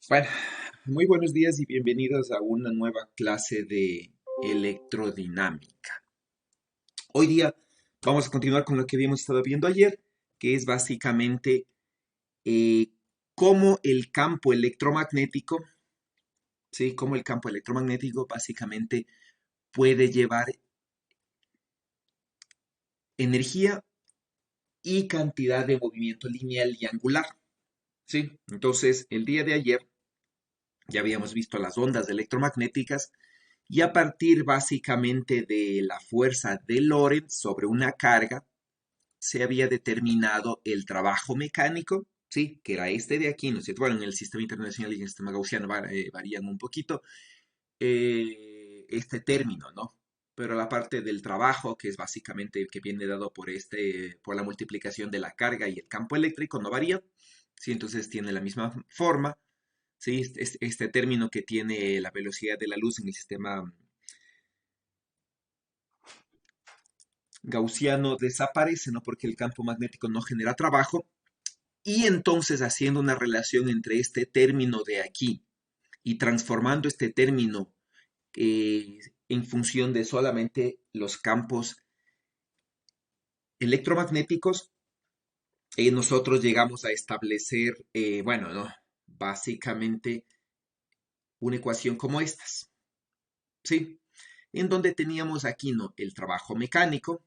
Bueno, muy buenos días y bienvenidos a una nueva clase de electrodinámica. Hoy día vamos a continuar con lo que habíamos estado viendo ayer, que es básicamente eh, cómo el campo electromagnético, ¿sí? Cómo el campo electromagnético básicamente puede llevar energía y cantidad de movimiento lineal y angular, ¿sí? Entonces, el día de ayer ya habíamos visto las ondas electromagnéticas. Y a partir básicamente de la fuerza de Lorentz sobre una carga, se había determinado el trabajo mecánico, ¿sí? Que era este de aquí, ¿no es cierto? Bueno, en el sistema internacional y en el sistema gaussiano varían un poquito este término, ¿no? Pero la parte del trabajo, que es básicamente que viene dado por la multiplicación de la carga y el campo eléctrico, no varía, ¿sí? Entonces tiene la misma forma, ¿sí? Este término que tiene la velocidad de la luz en el sistema gaussiano desaparece, ¿no? Porque el campo magnético no genera trabajo. Y entonces haciendo una relación entre este término de aquí y transformando este término en función de solamente los campos electromagnéticos, nosotros llegamos a establecer, bueno, ¿no? Básicamente una ecuación como estas, ¿sí? En donde teníamos aquí, ¿no? El trabajo mecánico.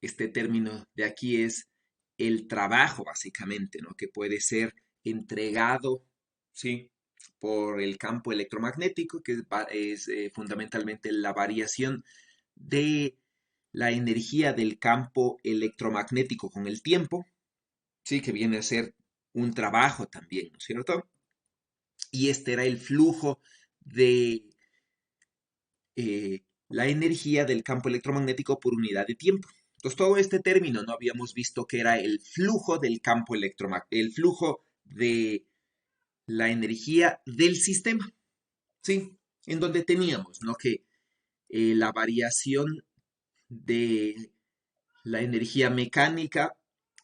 Este término de aquí es el trabajo, básicamente, ¿no? Que puede ser entregado, ¿sí? Por el campo electromagnético, que es fundamentalmente la variación de la energía del campo electromagnético con el tiempo, ¿sí? Que viene a ser un trabajo también, ¿no es cierto? Y este era el flujo de la energía del campo electromagnético por unidad de tiempo. Entonces, todo este término no habíamos visto que era el flujo del campo electromagnético, el flujo de la energía del sistema, ¿sí? En donde teníamos, ¿no? Que la variación de la energía mecánica,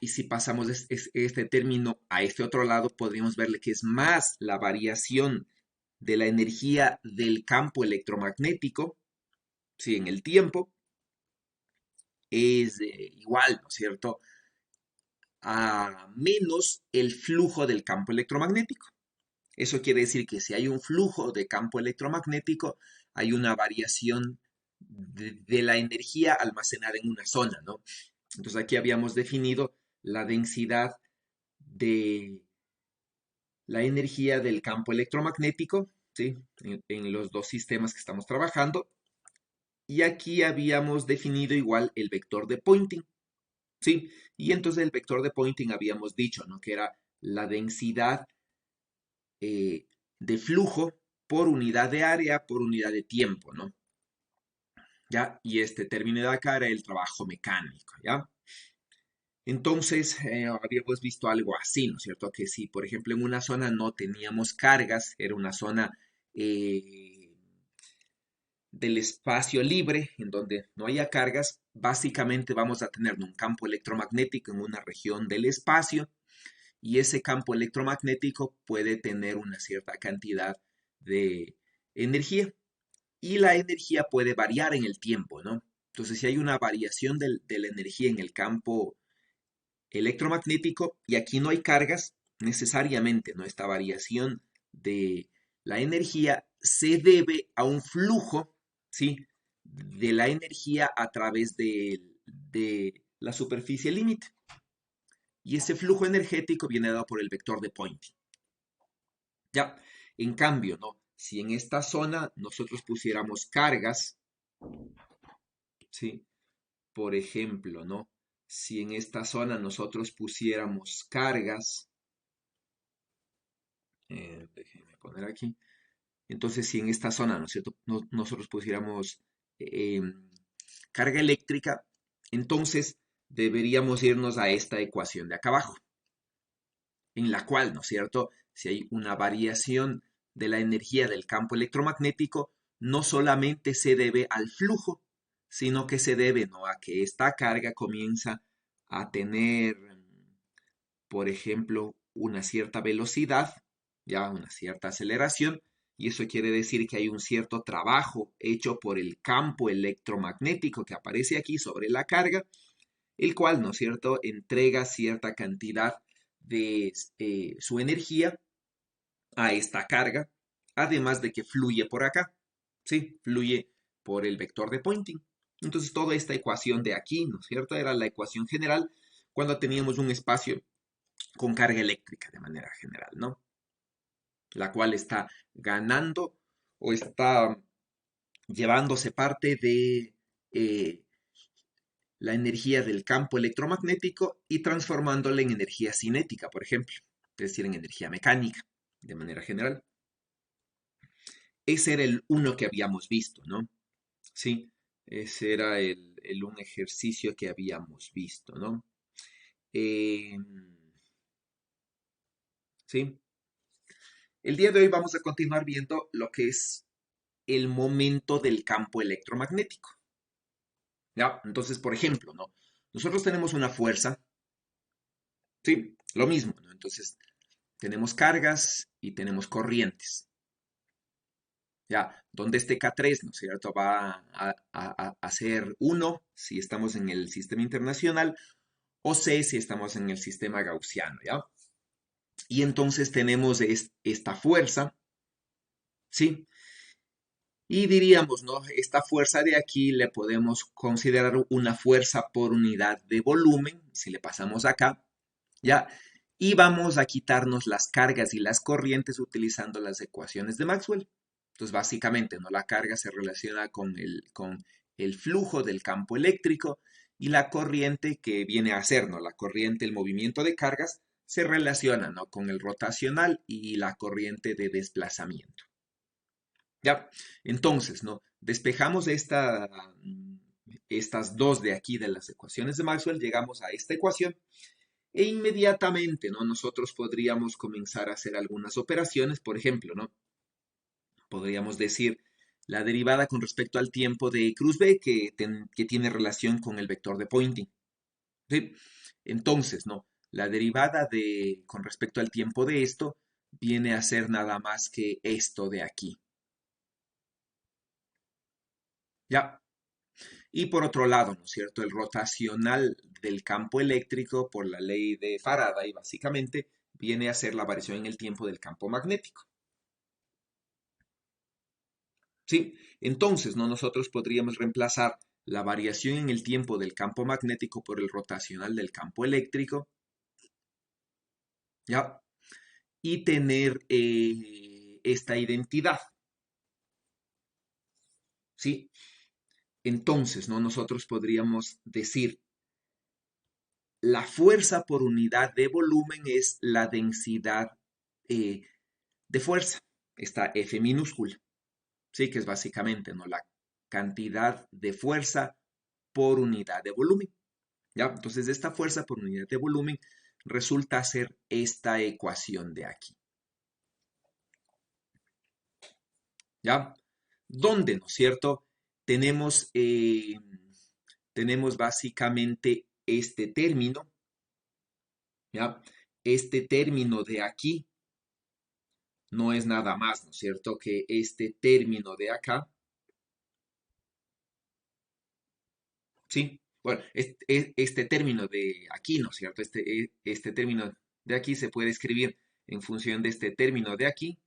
y si pasamos este término a este otro lado, podríamos verle que es más la variación de la energía del campo electromagnético, ¿sí? En el tiempo, es igual, ¿no es cierto?, a menos el flujo del campo electromagnético. Eso quiere decir que si hay un flujo de campo electromagnético, hay una variación de la energía almacenada en una zona, ¿no? Entonces aquí habíamos definido la densidad de la energía del campo electromagnético, ¿sí? En los dos sistemas que estamos trabajando. Y aquí habíamos definido igual el vector de Poynting. Sí, y entonces el vector de Poynting habíamos dicho, ¿no? Que era la densidad de flujo por unidad de área por unidad de tiempo, ¿no? ¿Ya? Y este término de acá era el trabajo mecánico, ¿ya? Entonces, habíamos visto algo así, ¿no es cierto? Que si, por ejemplo, en una zona no teníamos cargas, era una zona eh, del espacio libre, en donde no haya cargas, básicamente vamos a tener un campo electromagnético en una región del espacio y ese campo electromagnético puede tener una cierta cantidad de energía y la energía puede variar en el tiempo, ¿no? Entonces, si hay una variación de la energía en el campo electromagnético y aquí no hay cargas, necesariamente, ¿no? Esta variación de la energía se debe a un flujo, ¿sí? De la energía a través de la superficie límite. Y ese flujo energético viene dado por el vector de Poynting. Ya, en cambio, ¿no? Si en esta zona nosotros pusiéramos cargas, ¿sí? Por ejemplo, ¿no? Si en esta zona nosotros pusiéramos cargas, déjenme poner aquí, entonces si en esta zona, ¿no es cierto? Nosotros pusiéramos eh, carga eléctrica, entonces deberíamos irnos a esta ecuación de acá abajo, en la cual, ¿no es cierto? Si hay una variación de la energía del campo electromagnético, no solamente se debe al flujo, sino que se debe, ¿no? A que esta carga comienza a tener, por ejemplo, una cierta velocidad, ya una cierta aceleración, y eso quiere decir que hay un cierto trabajo hecho por el campo electromagnético que aparece aquí sobre la carga, el cual, ¿no es cierto?, entrega cierta cantidad de su energía a esta carga, además de que fluye por acá, ¿sí? Fluye por el vector de Poynting. Entonces, toda esta ecuación de aquí, ¿no es cierto?, era la ecuación general cuando teníamos un espacio con carga eléctrica de manera general, ¿no? La cual está ganando o está llevándose parte de la energía del campo electromagnético y transformándola en energía cinética, por ejemplo, es decir, en energía mecánica, de manera general. Ese era el uno que habíamos visto, ¿no? Sí, ese era un ejercicio que habíamos visto, ¿no? Eh, sí. El día de hoy vamos a continuar viendo lo que es el momento del campo electromagnético. ¿Ya? Entonces, por ejemplo, ¿no? Nosotros tenemos una fuerza, ¿sí? Lo mismo, ¿no? Entonces, tenemos cargas y tenemos corrientes. Ya, donde este K3, ¿no es cierto? Va a ser 1 si estamos en el sistema internacional o C si estamos en el sistema gaussiano, ¿ya? Y entonces tenemos esta fuerza, ¿sí? Y diríamos, ¿no? Esta fuerza de aquí le podemos considerar una fuerza por unidad de volumen, si le pasamos acá, ¿ya? Y vamos a quitarnos las cargas y las corrientes utilizando las ecuaciones de Maxwell. Entonces, básicamente, ¿no? La carga se relaciona con el flujo del campo eléctrico y la corriente que viene a ser, ¿no? La corriente, el movimiento de cargas, se relaciona, ¿no? Con el rotacional y la corriente de desplazamiento. ¿Ya? Entonces, ¿no? Despejamos estas dos de aquí de las ecuaciones de Maxwell, llegamos a esta ecuación e inmediatamente, ¿no? Nosotros podríamos comenzar a hacer algunas operaciones, por ejemplo, ¿no? Podríamos decir la derivada con respecto al tiempo de cruz B que tiene relación con el vector de Poynting. ¿Sí? Entonces, ¿no? La derivada con respecto al tiempo de esto viene a ser nada más que esto de aquí. ¿Ya? Y por otro lado, ¿no es cierto? El rotacional del campo eléctrico por la ley de Faraday, básicamente, viene a ser la variación en el tiempo del campo magnético. ¿Sí? Entonces, ¿no? Nosotros podríamos reemplazar la variación en el tiempo del campo magnético por el rotacional del campo eléctrico, ¿ya? Y tener esta identidad, ¿sí? Entonces, ¿no? Nosotros podríamos decir, la fuerza por unidad de volumen es la densidad eh, de fuerza, esta F minúscula, ¿sí? Que es básicamente, ¿no? La cantidad de fuerza por unidad de volumen, ¿ya? Entonces, esta fuerza por unidad de volumen resulta ser esta ecuación de aquí, ¿ya? Donde, ¿no es cierto? Tenemos, tenemos básicamente este término, ¿ya? Este término de aquí no es nada más, ¿no es cierto?, que este término de acá, ¿sí? Bueno, este término de aquí, ¿no es cierto? Este término de aquí se puede escribir en función de este término de aquí,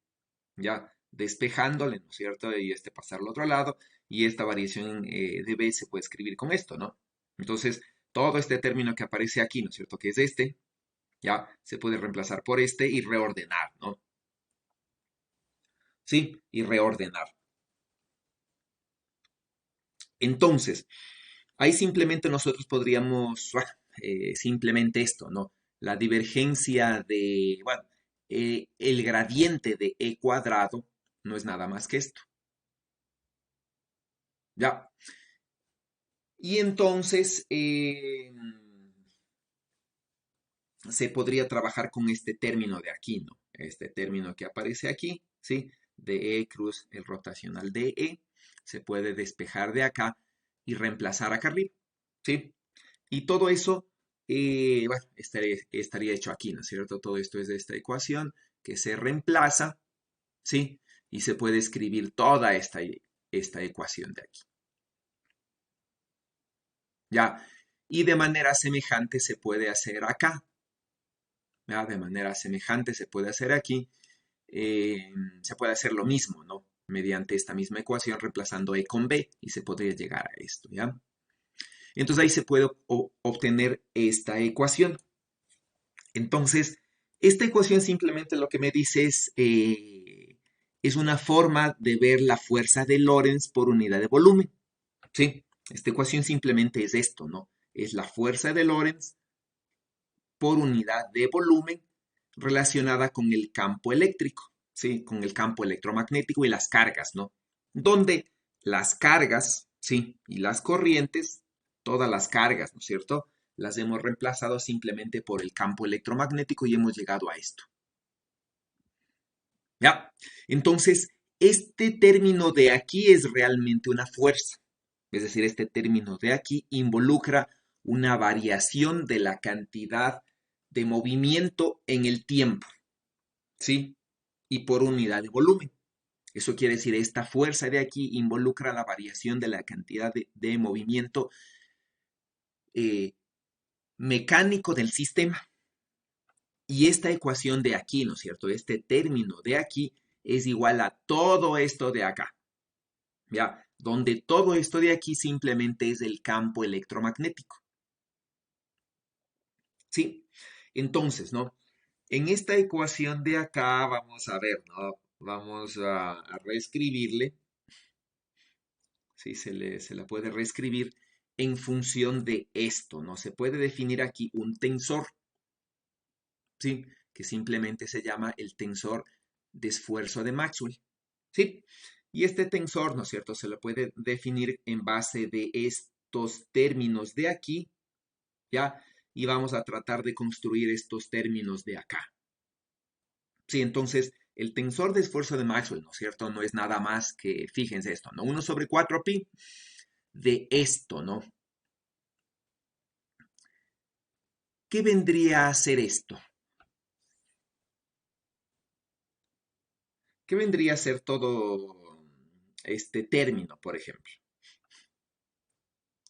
ya despejándole, ¿no es cierto? Y pasarlo al otro lado, y esta variación de B se puede escribir con esto, ¿no? Entonces, todo este término que aparece aquí, ¿no es cierto? Que es este, ya se puede reemplazar por este y reordenar, ¿no? Sí, y reordenar. Entonces, ahí simplemente nosotros podríamos, simplemente esto, ¿no? La divergencia de, bueno, el gradiente de E cuadrado no es nada más que esto, ¿ya? Y entonces se podría trabajar con este término de aquí, ¿no? Este término que aparece aquí, ¿sí? De E cruz el rotacional de E, se puede despejar de acá y reemplazar acá arriba, ¿sí? Y todo eso bueno, estaría hecho aquí, ¿no es cierto? Todo esto es de esta ecuación que se reemplaza, ¿sí? Y se puede escribir toda esta ecuación de aquí. ¿Ya? Y de manera semejante se puede hacer acá. ¿Ya? De manera semejante se puede hacer aquí. Se puede hacer lo mismo, ¿no? Mediante esta misma ecuación reemplazando E con B y se podría llegar a esto, ¿ya? Entonces ahí se puede obtener esta ecuación. Entonces, esta ecuación simplemente lo que me dice es una forma de ver la fuerza de Lorentz por unidad de volumen, ¿sí? Esta ecuación simplemente es esto, ¿no? Es la fuerza de Lorentz por unidad de volumen relacionada con el campo eléctrico, ¿sí? Con el campo electromagnético y las cargas, ¿no? Donde las cargas, ¿sí? Y las corrientes, todas las cargas, ¿no es cierto? Las hemos reemplazado simplemente por el campo electromagnético y hemos llegado a esto. ¿Ya? Entonces, este término de aquí es realmente una fuerza. Es decir, este término de aquí involucra una variación de la cantidad de movimiento en el tiempo, ¿sí? Y por unidad de volumen. Eso quiere decir, esta fuerza de aquí involucra la variación de la cantidad de movimiento eh, mecánico del sistema. Y esta ecuación de aquí, ¿no es cierto? Este término de aquí es igual a todo esto de acá, ¿ya? Donde todo esto de aquí simplemente es el campo electromagnético, ¿sí? Entonces, ¿no? En esta ecuación de acá, vamos a ver, ¿no? Vamos a reescribirle, ¿sí? Se la puede reescribir en función de esto, ¿no? Se puede definir aquí un tensor, ¿sí? Que simplemente se llama el tensor de esfuerzo de Maxwell, ¿sí? Y este tensor, ¿no es cierto? Se lo puede definir en base de estos términos de aquí, ¿ya? Y vamos a tratar de construir estos términos de acá. Sí, entonces el tensor de esfuerzo de Maxwell, ¿no es cierto? No es nada más que, fíjense esto, ¿no? 1 sobre 4pi de esto, ¿no? ¿Qué vendría a ser esto? ¿Qué vendría a ser todo este término, por ejemplo?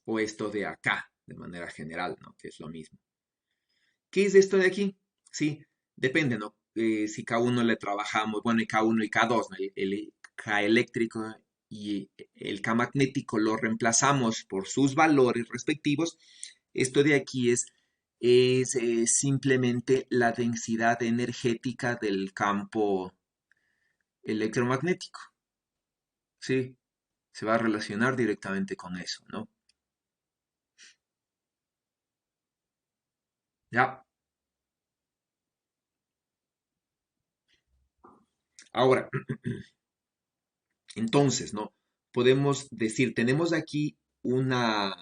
O esto de acá, de manera general, ¿no? Que es lo mismo. ¿Qué es esto de aquí? Sí, depende, ¿no? Si K1 le trabajamos, bueno, y K1 y K2, ¿no? El K eléctrico y el K magnético lo reemplazamos por sus valores respectivos. Esto de aquí es simplemente la densidad energética del campo electromagnético. Sí, se va a relacionar directamente con eso, ¿no? Ya. Ahora, entonces, ¿no? Podemos decir, tenemos aquí una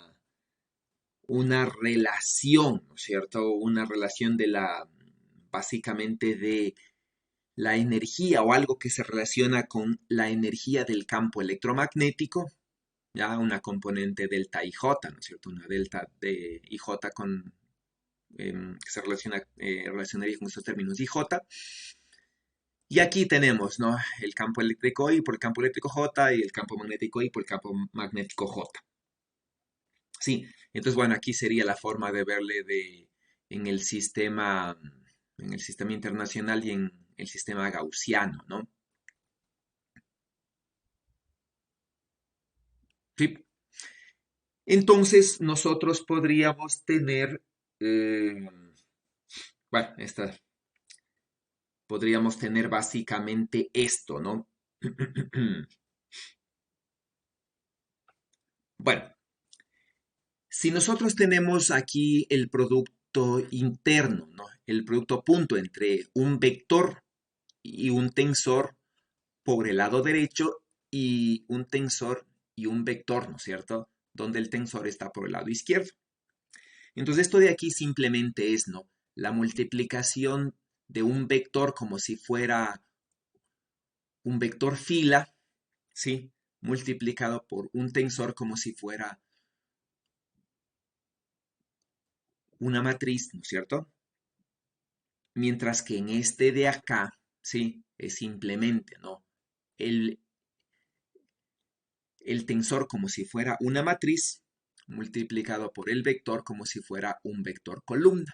relación, ¿no es cierto? Una relación básicamente de la energía o algo que se relaciona con la energía del campo electromagnético, ya una componente delta IJ, ¿no es cierto? Una delta de IJ que se relacionaría con estos términos IJ. Y aquí tenemos, ¿no? El campo eléctrico I por el campo eléctrico J y el campo magnético I por el campo magnético J. Sí, entonces bueno, aquí sería la forma de verle en en el sistema internacional y en el sistema gaussiano, ¿no? Sí. Entonces nosotros podríamos tener, bueno, podríamos tener básicamente esto, ¿no? Bueno, si nosotros tenemos aquí el producto interno, ¿no? El producto punto entre un vector y un tensor por el lado derecho y un tensor y un vector, ¿no es cierto? Donde el tensor está por el lado izquierdo. Entonces esto de aquí simplemente es, ¿no? La multiplicación de un vector como si fuera un vector fila, ¿sí? Multiplicado por un tensor como si fuera una matriz, ¿no es cierto? Mientras que en este de acá, ¿sí? Es simplemente, ¿no? El, el tensor como si fuera una matriz multiplicado por el vector como si fuera un vector columna.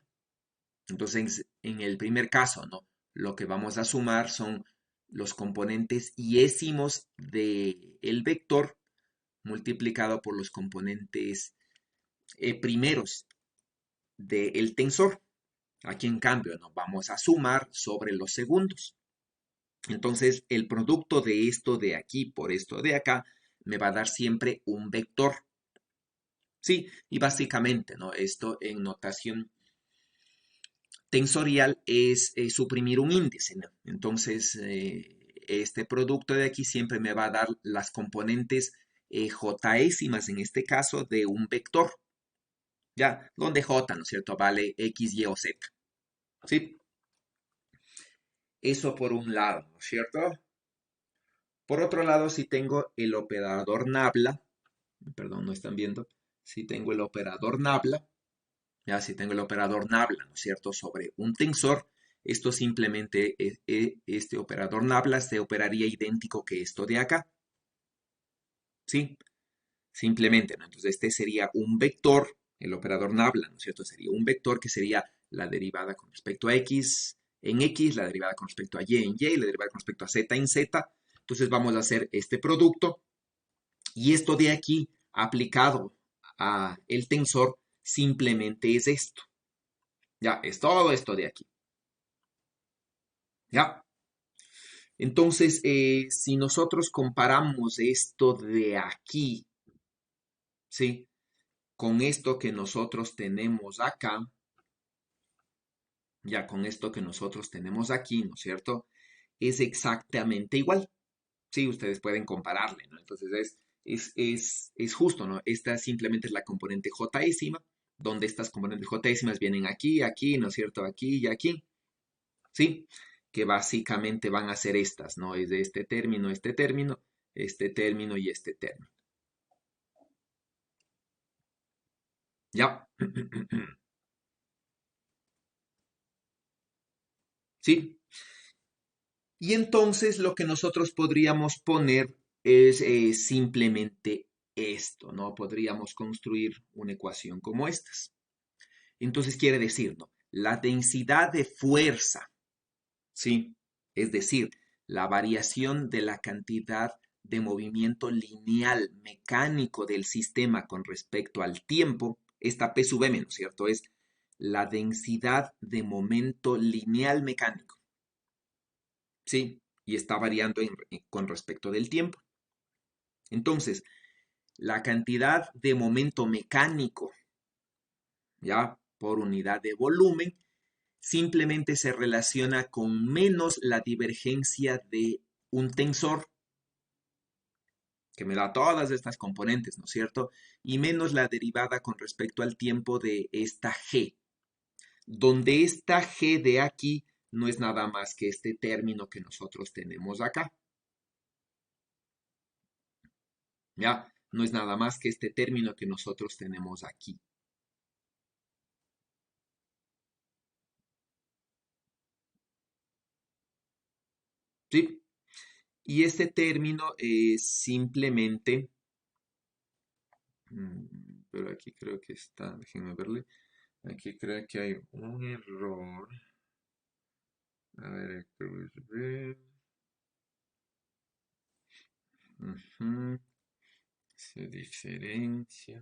Entonces, en el primer caso, ¿no? Lo que vamos a sumar son los componentes iésimos del vector multiplicado por los componentes primeros del tensor. Aquí, en cambio, nos vamos a sumar sobre los segundos. Entonces, el producto de esto de aquí por esto de acá me va a dar siempre un vector. Sí, y básicamente, ¿no? Esto en notación tensorial es suprimir un índice, ¿no? Entonces, este producto de aquí siempre me va a dar las componentes jésímas, en este caso, de un vector, ¿ya? Donde j, ¿no es cierto?, vale x, y o z, ¿sí? Eso por un lado, ¿no es cierto? Por otro lado, si tengo el operador nabla, perdón, no están viendo, si tengo el operador nabla, ya si tengo el operador nabla, ¿no es cierto?, sobre un tensor, esto simplemente, este operador nabla se operaría idéntico que esto de acá, ¿sí? Simplemente, ¿no? Entonces este sería un vector, el operador nabla, ¿no es cierto? Sería un vector que sería la derivada con respecto a x en x, la derivada con respecto a y en y, la derivada con respecto a z en z. Entonces vamos a hacer este producto y esto de aquí aplicado a el tensor simplemente es esto. Ya, es todo esto de aquí. Ya. Entonces, si nosotros comparamos esto de aquí, ¿sí? Con esto que nosotros tenemos acá, ya con esto que nosotros tenemos aquí, ¿no es cierto? Es exactamente igual. Sí, ustedes pueden compararle, ¿no? Entonces es justo, ¿no? Esta simplemente es la componente jésima, donde estas componentes jésimas vienen aquí, aquí, ¿no es cierto? Aquí y aquí, ¿sí? Que básicamente van a ser estas, ¿no? Es de este término, este término, este término y este término. ¿Ya? ¿Sí? Y entonces lo que nosotros podríamos poner es simplemente esto, ¿no? Podríamos construir una ecuación como estas. Entonces quiere decir, ¿no? La densidad de fuerza, ¿sí? Es decir, la variación de la cantidad de movimiento lineal mecánico del sistema con respecto al tiempo, esta P sub m, ¿no es cierto? Es la densidad de momento lineal mecánico, ¿sí? Y está variando con respecto del tiempo. Entonces, la cantidad de momento mecánico, ya por unidad de volumen, simplemente se relaciona con menos la divergencia de un tensor, que me da todas estas componentes, ¿no es cierto? Y menos la derivada con respecto al tiempo de esta g, donde esta g de aquí no es nada más que este término que nosotros tenemos acá. ¿Ya? No es nada más que este término que nosotros tenemos aquí. ¿Sí? Y este término es simplemente, pero aquí creo que está, déjenme verle, aquí creo que hay un error. A ver, ujú, se diferencia,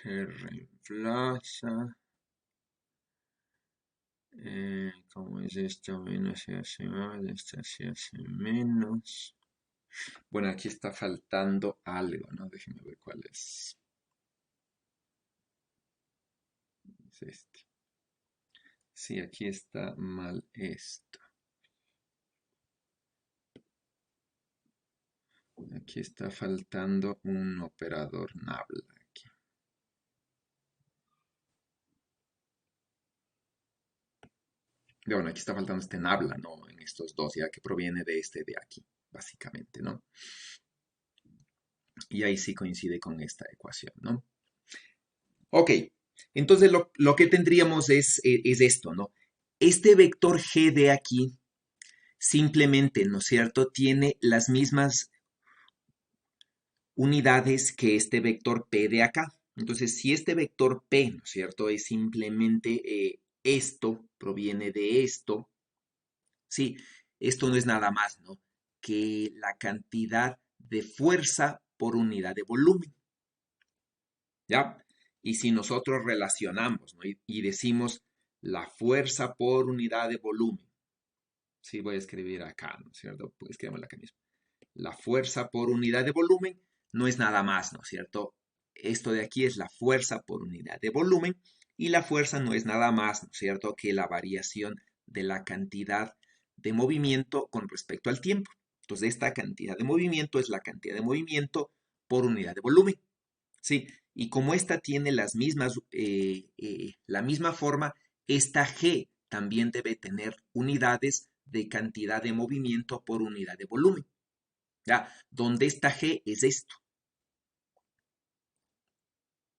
se reemplaza, como es esto, menos se hace más, esto se hace menos. Bueno, aquí está faltando algo, ¿no? Déjenme ver cuál es. Es este. Sí, aquí está mal esto. Aquí está faltando un operador nabla. Aquí. Bueno, aquí está faltando este nabla, ¿no? En estos dos, ya que proviene de este de aquí, básicamente, ¿no? Y ahí sí coincide con esta ecuación, ¿no? Ok, entonces lo que tendríamos es esto, ¿no? Este vector G de aquí simplemente, ¿no es cierto?, tiene las mismas unidades que este vector P de acá. Entonces, si este vector P, ¿no es cierto?, es simplemente esto, proviene de esto, sí, esto no es nada más, ¿no?, que la cantidad de fuerza por unidad de volumen, ¿ya? Y si nosotros relacionamos, ¿no?, y decimos la fuerza por unidad de volumen, sí, voy a escribir acá, ¿no es cierto? Pues escribámosla acá mismo. La fuerza por unidad de volumen no es nada más, ¿no es cierto? Esto de aquí es la fuerza por unidad de volumen y la fuerza no es nada más, ¿no es cierto?, que la variación de la cantidad de movimiento con respecto al tiempo. Entonces, esta cantidad de movimiento es la cantidad de movimiento por unidad de volumen, ¿sí? Y como esta tiene la misma forma, esta G también debe tener unidades de cantidad de movimiento por unidad de volumen. ¿Ya? Donde esta G es esto.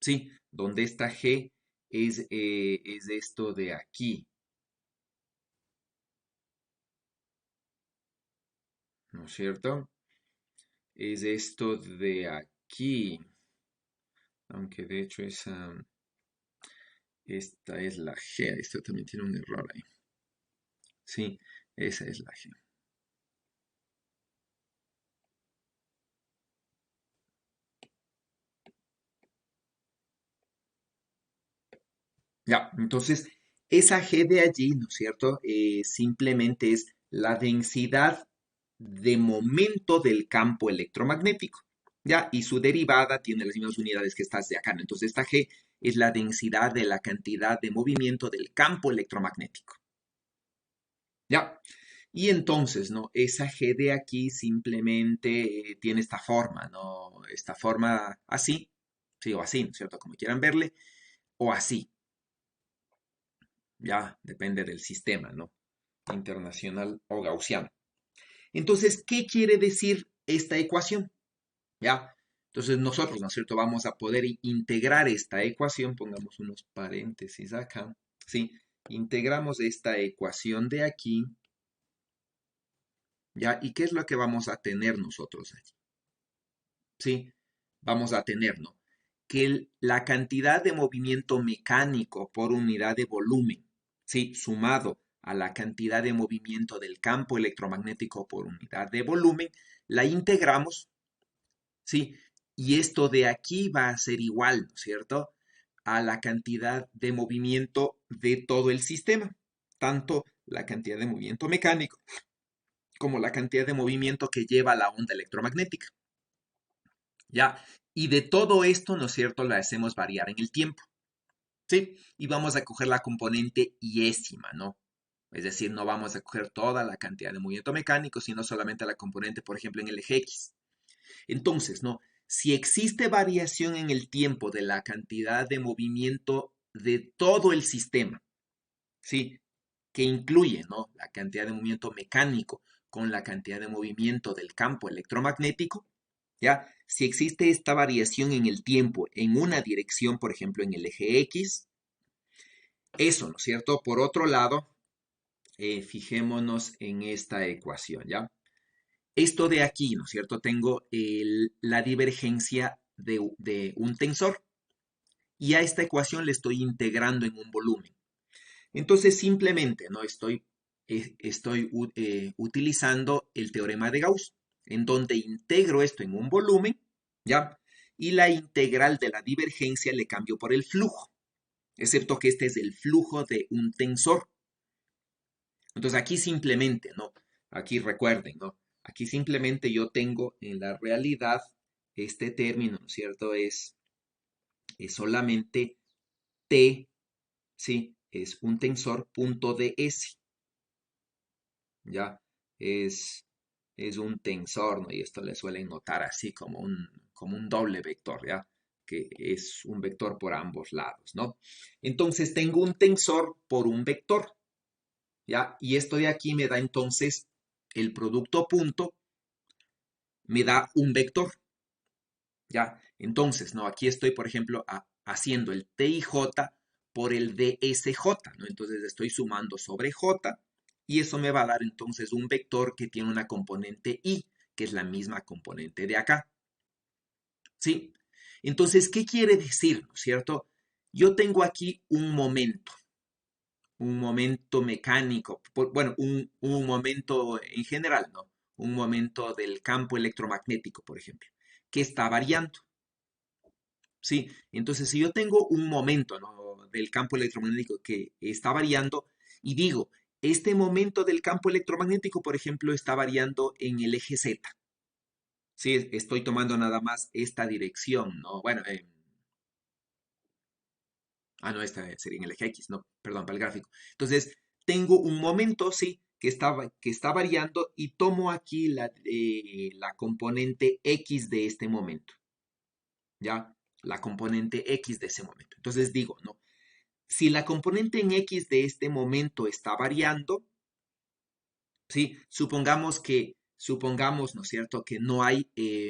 ¿Sí? Donde esta G es esto de aquí. ¿No es cierto? Es esto de aquí. Aunque de hecho esta es la G. Esto también tiene un error ahí. Sí, esa es la G. Ya, entonces, esa G de allí, ¿no es cierto? Simplemente es la densidad de momento del campo electromagnético, ¿ya? Y su derivada tiene las mismas unidades que estas de acá, ¿no? Entonces, esta G es la densidad de la cantidad de movimiento del campo electromagnético, ¿ya? Y entonces, ¿no? Esa G de aquí simplemente tiene esta forma, ¿no? Esta forma así, sí, o así, ¿no es cierto? Como quieran verle, o así. Ya depende del sistema, ¿no? Internacional o gaussiano. Entonces, ¿qué quiere decir esta ecuación? ¿Ya? Entonces nosotros, ¿no es cierto?, vamos a poder integrar esta ecuación, pongamos unos paréntesis acá, ¿sí? Integramos esta ecuación de aquí, ¿ya? ¿Y qué es lo que vamos a tener nosotros aquí? ¿Sí? Vamos a tener, ¿no?, que la cantidad de movimiento mecánico por unidad de volumen, ¿sí?, sumado a la cantidad de movimiento del campo electromagnético por unidad de volumen, la integramos, ¿sí? Y esto de aquí va a ser igual, ¿no es cierto?, a la cantidad de movimiento de todo el sistema, tanto la cantidad de movimiento mecánico como la cantidad de movimiento que lleva la onda electromagnética. ¿Ya? Y de todo esto, ¿no es cierto?, lo hacemos variar en el tiempo, ¿sí? Y vamos a coger la componente iésima, ¿no? Es decir, no vamos a coger toda la cantidad de movimiento mecánico, sino solamente la componente, por ejemplo, en el eje X. Entonces, ¿no?, si existe variación en el tiempo de la cantidad de movimiento de todo el sistema, ¿sí?, que incluye, ¿no?, la cantidad de movimiento mecánico con la cantidad de movimiento del campo electromagnético, ¿ya? Si existe esta variación en el tiempo en una dirección, por ejemplo, en el eje X, eso, ¿no es cierto? Por otro lado, fijémonos en esta ecuación, ¿ya? Esto de aquí, ¿no es cierto? Tengo la divergencia de un tensor y a esta ecuación le estoy integrando en un volumen. Entonces, simplemente, ¿no?, estoy utilizando el teorema de Gauss, en donde integro esto en un volumen, ¿ya? Y la integral de la divergencia le cambio por el flujo, excepto que este es el flujo de un tensor. Entonces, aquí simplemente, ¿no? Aquí recuerden, ¿no? Aquí simplemente yo tengo en la realidad este término, ¿no es cierto? Es solamente T, ¿sí? Es un tensor punto ds. ¿Ya? Es, es un tensor, ¿no? Y esto le suelen notar así como un doble vector, ¿ya? Que es un vector por ambos lados, ¿no? Entonces tengo un tensor por un vector, ¿ya? Y esto de aquí me da entonces el producto punto, me da un vector, ¿ya? Entonces, ¿no? Aquí estoy, por ejemplo, haciendo el TIJ por el DSJ, ¿no? Entonces estoy sumando sobre J y eso me va a dar entonces un vector que tiene una componente I, que es la misma componente de acá. ¿Sí? Entonces, ¿qué quiere decir, no es cierto? Yo tengo aquí un momento mecánico, bueno, un momento en general, ¿no? Un momento del campo electromagnético, por ejemplo, que está variando. Sí, entonces si yo tengo un momento, ¿no? Del campo electromagnético que está variando y digo, este momento del campo electromagnético, por ejemplo, está variando en el eje Z. Sí, estoy tomando nada más esta dirección, ¿no? Bueno, no, esta sería en el eje X, no, perdón, para el gráfico. Entonces, tengo un momento, sí, que está variando y tomo aquí la componente X de este momento, ¿ya? La componente X de ese momento. Entonces digo, ¿no? Si la componente en X de este momento está variando, ¿sí? Supongamos, ¿no es cierto?, que no hay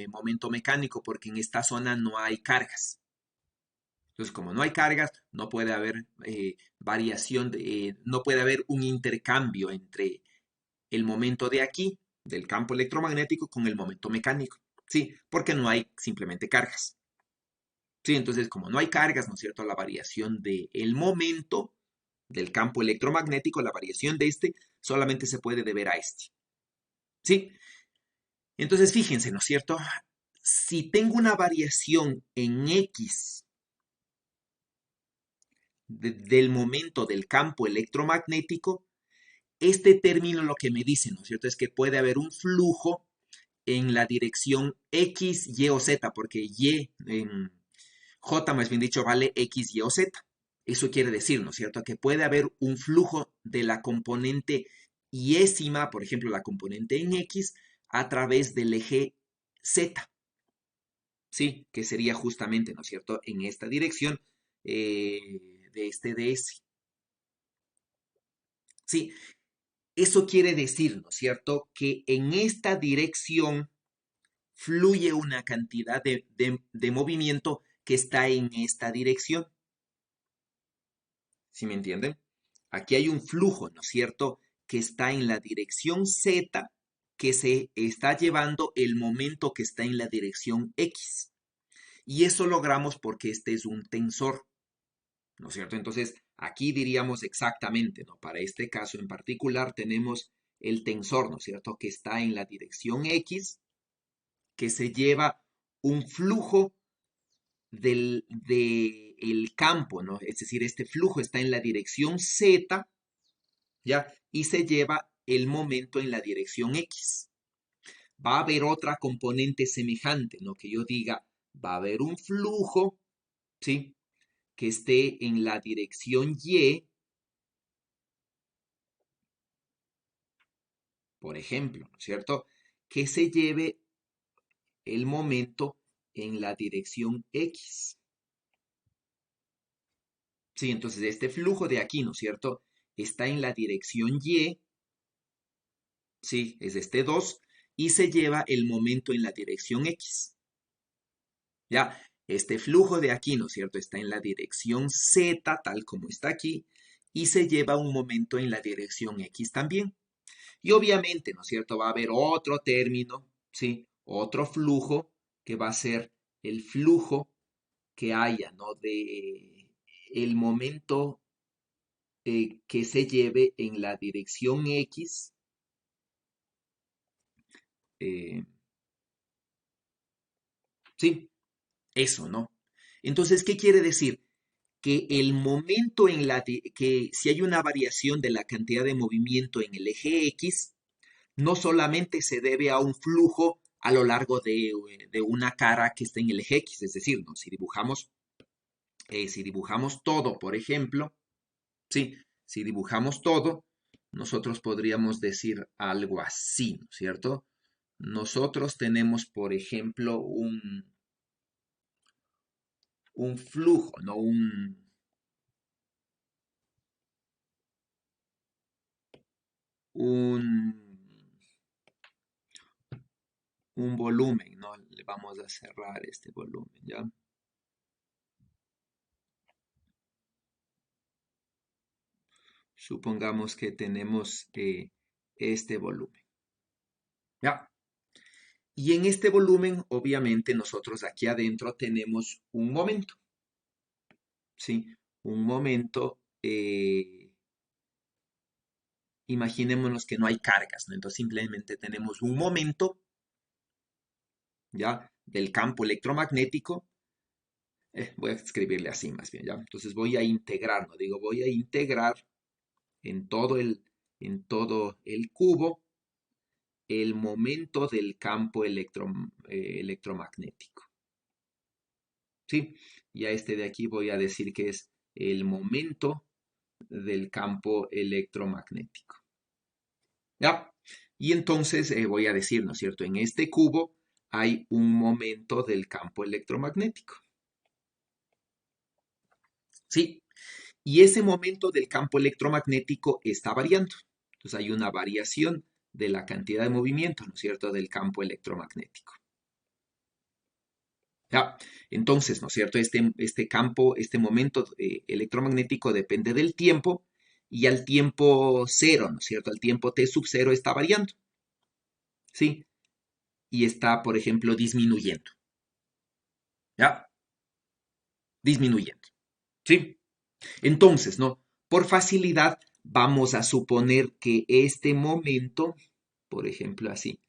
momento mecánico porque en esta zona no hay cargas. Entonces, como no hay cargas, no puede haber no puede haber un intercambio entre el momento de aquí, del campo electromagnético, con el momento mecánico. Sí, porque no hay simplemente cargas. Sí, entonces, como no hay cargas, ¿no es cierto? La variación del momento del campo electromagnético, la variación de este, solamente se puede deber a este. Sí, entonces fíjense, ¿no es cierto? Si tengo una variación en X del momento del campo electromagnético, este término lo que me dice, ¿no es cierto? Es que puede haber un flujo en la dirección X, Y o Z, porque Y en J, más bien dicho, vale X, Y o Z. Eso quiere decir, ¿no es cierto?, que puede haber un flujo de la componente yésima, por ejemplo, la componente en X, a través del eje Z, ¿sí? Que sería justamente, ¿no es cierto?, en esta dirección de este DS. Sí, eso quiere decir, ¿no es cierto?, que en esta dirección fluye una cantidad de movimiento que está en esta dirección. ¿Sí me entienden? Aquí hay un flujo, ¿no es cierto?, que está en la dirección Z, que se está llevando el momento que está en la dirección X. Y eso logramos porque este es un tensor, ¿no es cierto? Entonces, aquí diríamos exactamente, ¿no? Para este caso en particular tenemos el tensor, ¿no es cierto?, que está en la dirección X, que se lleva un flujo del campo, ¿no? Es decir, este flujo está en la dirección Z, ¿ya? Y se lleva el momento en la dirección X. Va a haber otra componente semejante, ¿no? Que yo diga, va a haber un flujo, ¿sí? Que esté en la dirección Y, por ejemplo, ¿no es cierto? Que se lleve el momento en la dirección X. Sí, entonces este flujo de aquí, ¿no es cierto? Está en la dirección Y, sí, es este 2 y se lleva el momento en la dirección X. Ya, este flujo de aquí, ¿no es cierto? Está en la dirección Z, tal como está aquí, y se lleva un momento en la dirección X también. Y obviamente, ¿no es cierto? Va a haber otro término, ¿sí? Otro flujo que va a ser el flujo que haya, ¿no? De el momento que se lleve en la dirección X. eh, sí, eso, ¿no? Entonces, ¿qué quiere decir? Que el momento que si hay una variación de la cantidad de movimiento en el eje X, no solamente se debe a un flujo a lo largo de una cara que está en el eje X, es decir, ¿no? Si dibujamos todo, por ejemplo, sí, si dibujamos todo, nosotros podríamos decir algo así, ¿no es cierto? Nosotros tenemos, por ejemplo, un flujo, ¿no? Un, un volumen, ¿no? Le vamos a cerrar este volumen, ¿ya? Supongamos que tenemos este volumen. ¿Ya? Y en este volumen, obviamente, nosotros aquí adentro tenemos un momento. ¿Sí? Un momento, imaginémonos que no hay cargas, ¿no? Entonces simplemente tenemos un momento, ¿ya? Del campo electromagnético. Voy a escribirle así más bien, ¿ya? Entonces voy a integrar, ¿no? Digo, voy a integrar en en todo el cubo el momento del campo electromagnético. ¿Sí? Y a este de aquí voy a decir que es el momento del campo electromagnético. ¿Ya? Y entonces voy a decir, ¿no es cierto? En este cubo hay un momento del campo electromagnético. ¿Sí? Y ese momento del campo electromagnético está variando. Entonces hay una variación de la cantidad de movimiento, ¿no es cierto?, del campo electromagnético. ¿Ya? Entonces, ¿no es cierto?, este campo, este momento electromagnético depende del tiempo y al tiempo cero, ¿no es cierto?, al tiempo t sub cero está variando, ¿sí? Y está, por ejemplo, disminuyendo, ¿ya? Disminuyendo, ¿sí? Entonces, ¿no? Por facilidad, vamos a suponer que este momento, por ejemplo, así,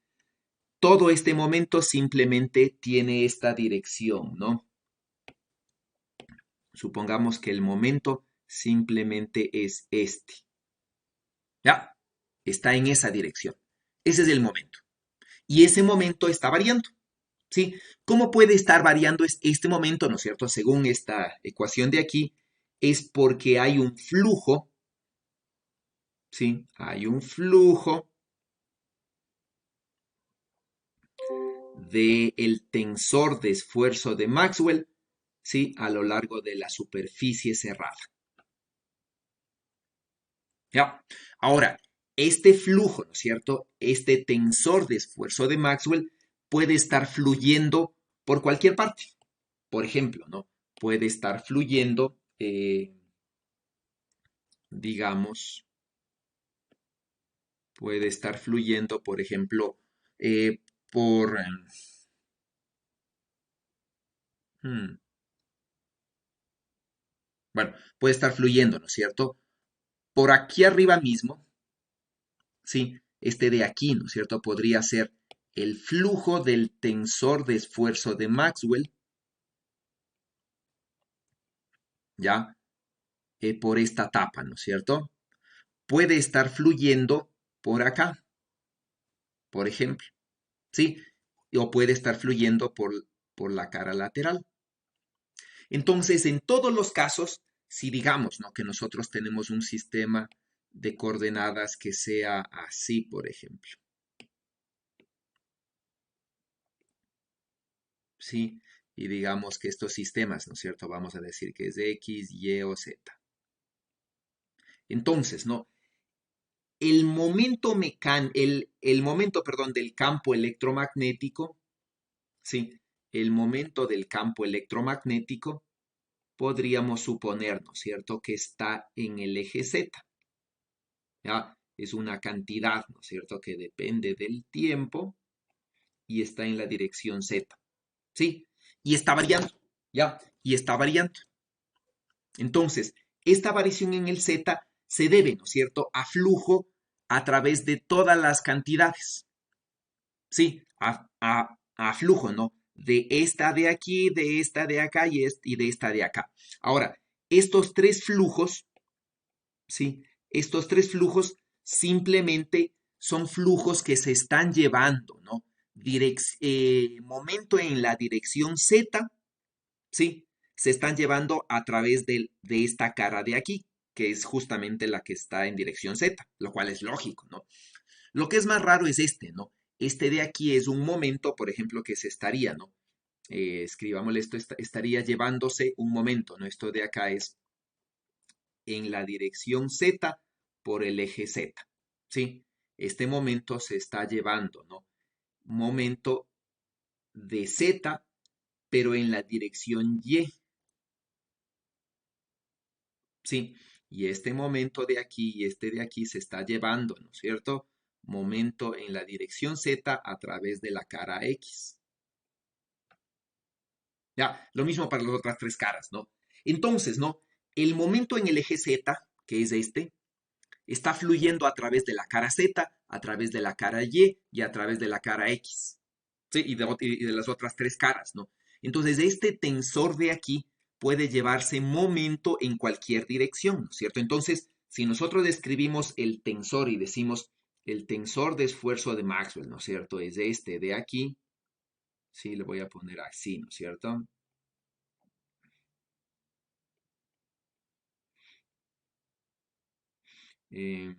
todo este momento simplemente tiene esta dirección, ¿no? Supongamos que el momento simplemente es este. ¿Ya? Está en esa dirección. Ese es el momento. Y ese momento está variando. ¿Sí? ¿Cómo puede estar variando este momento, ¿no es cierto? Según esta ecuación de aquí, es porque hay un flujo, ¿sí? Hay un flujo del tensor de esfuerzo de Maxwell, ¿sí? A lo largo de la superficie cerrada. ¿Ya? Ahora, este flujo, ¿no es cierto? Este tensor de esfuerzo de Maxwell puede estar fluyendo por cualquier parte. Por ejemplo, ¿no? Puede estar fluyendo, digamos, puede estar fluyendo, por ejemplo, eh, por... hmm, bueno, puede estar fluyendo, ¿no es cierto? Por aquí arriba mismo, ¿sí? Este de aquí, ¿no es cierto? Podría ser el flujo del tensor de esfuerzo de Maxwell, ¿ya? Por esta tapa, ¿no es cierto? Puede estar fluyendo por acá, por ejemplo, ¿sí? O puede estar fluyendo por la cara lateral. Entonces, en todos los casos, si digamos, ¿no?, que nosotros tenemos un sistema de coordenadas que sea así, por ejemplo, ¿sí? Y digamos que estos sistemas, ¿no es cierto? Vamos a decir que es X, Y o Z. Entonces, ¿no? El momento, perdón, del campo electromagnético, ¿sí? El momento del campo electromagnético podríamos suponer, ¿no es cierto?, que está en el eje Z. ¿Ya? Es una cantidad, ¿no es cierto?, que depende del tiempo y está en la dirección Z. ¿Sí? Y está variando, ¿ya? Y está variando. Entonces, esta variación en el Z se debe, ¿no es cierto?, a flujo a través de todas las cantidades. ¿Sí? A flujo, ¿no? De esta de aquí, de esta de acá y de esta de acá. Ahora, estos tres flujos, ¿sí? Estos tres flujos simplemente son flujos que se están llevando, ¿no? Momento en la dirección Z, ¿sí? Se están llevando a través de esta cara de aquí, que es justamente la que está en dirección Z, lo cual es lógico, ¿no? Lo que es más raro es este, ¿no? Este de aquí es un momento, por ejemplo, que se estaría, ¿no? Escribámosle esto, estaría llevándose un momento, ¿no? Esto de acá es en la dirección Z por el eje Z, ¿sí? Este momento se está llevando, ¿no? Momento de Z, pero en la dirección Y, ¿sí? Y este momento de aquí y este de aquí se está llevando, ¿no es cierto? Momento en la dirección Z a través de la cara X. Ya, lo mismo para las otras tres caras, ¿no? Entonces, ¿no? El momento en el eje Z, que es este, está fluyendo a través de la cara Z, a través de la cara y a través de la cara X. ¿Sí? Y de las otras tres caras, ¿no? Entonces, este tensor de aquí puede llevarse momento en cualquier dirección, ¿no es cierto? Entonces, si nosotros describimos el tensor y decimos el tensor de esfuerzo de Maxwell, ¿no es cierto? Es este de aquí. Sí, le voy a poner así, ¿no es cierto? Eh,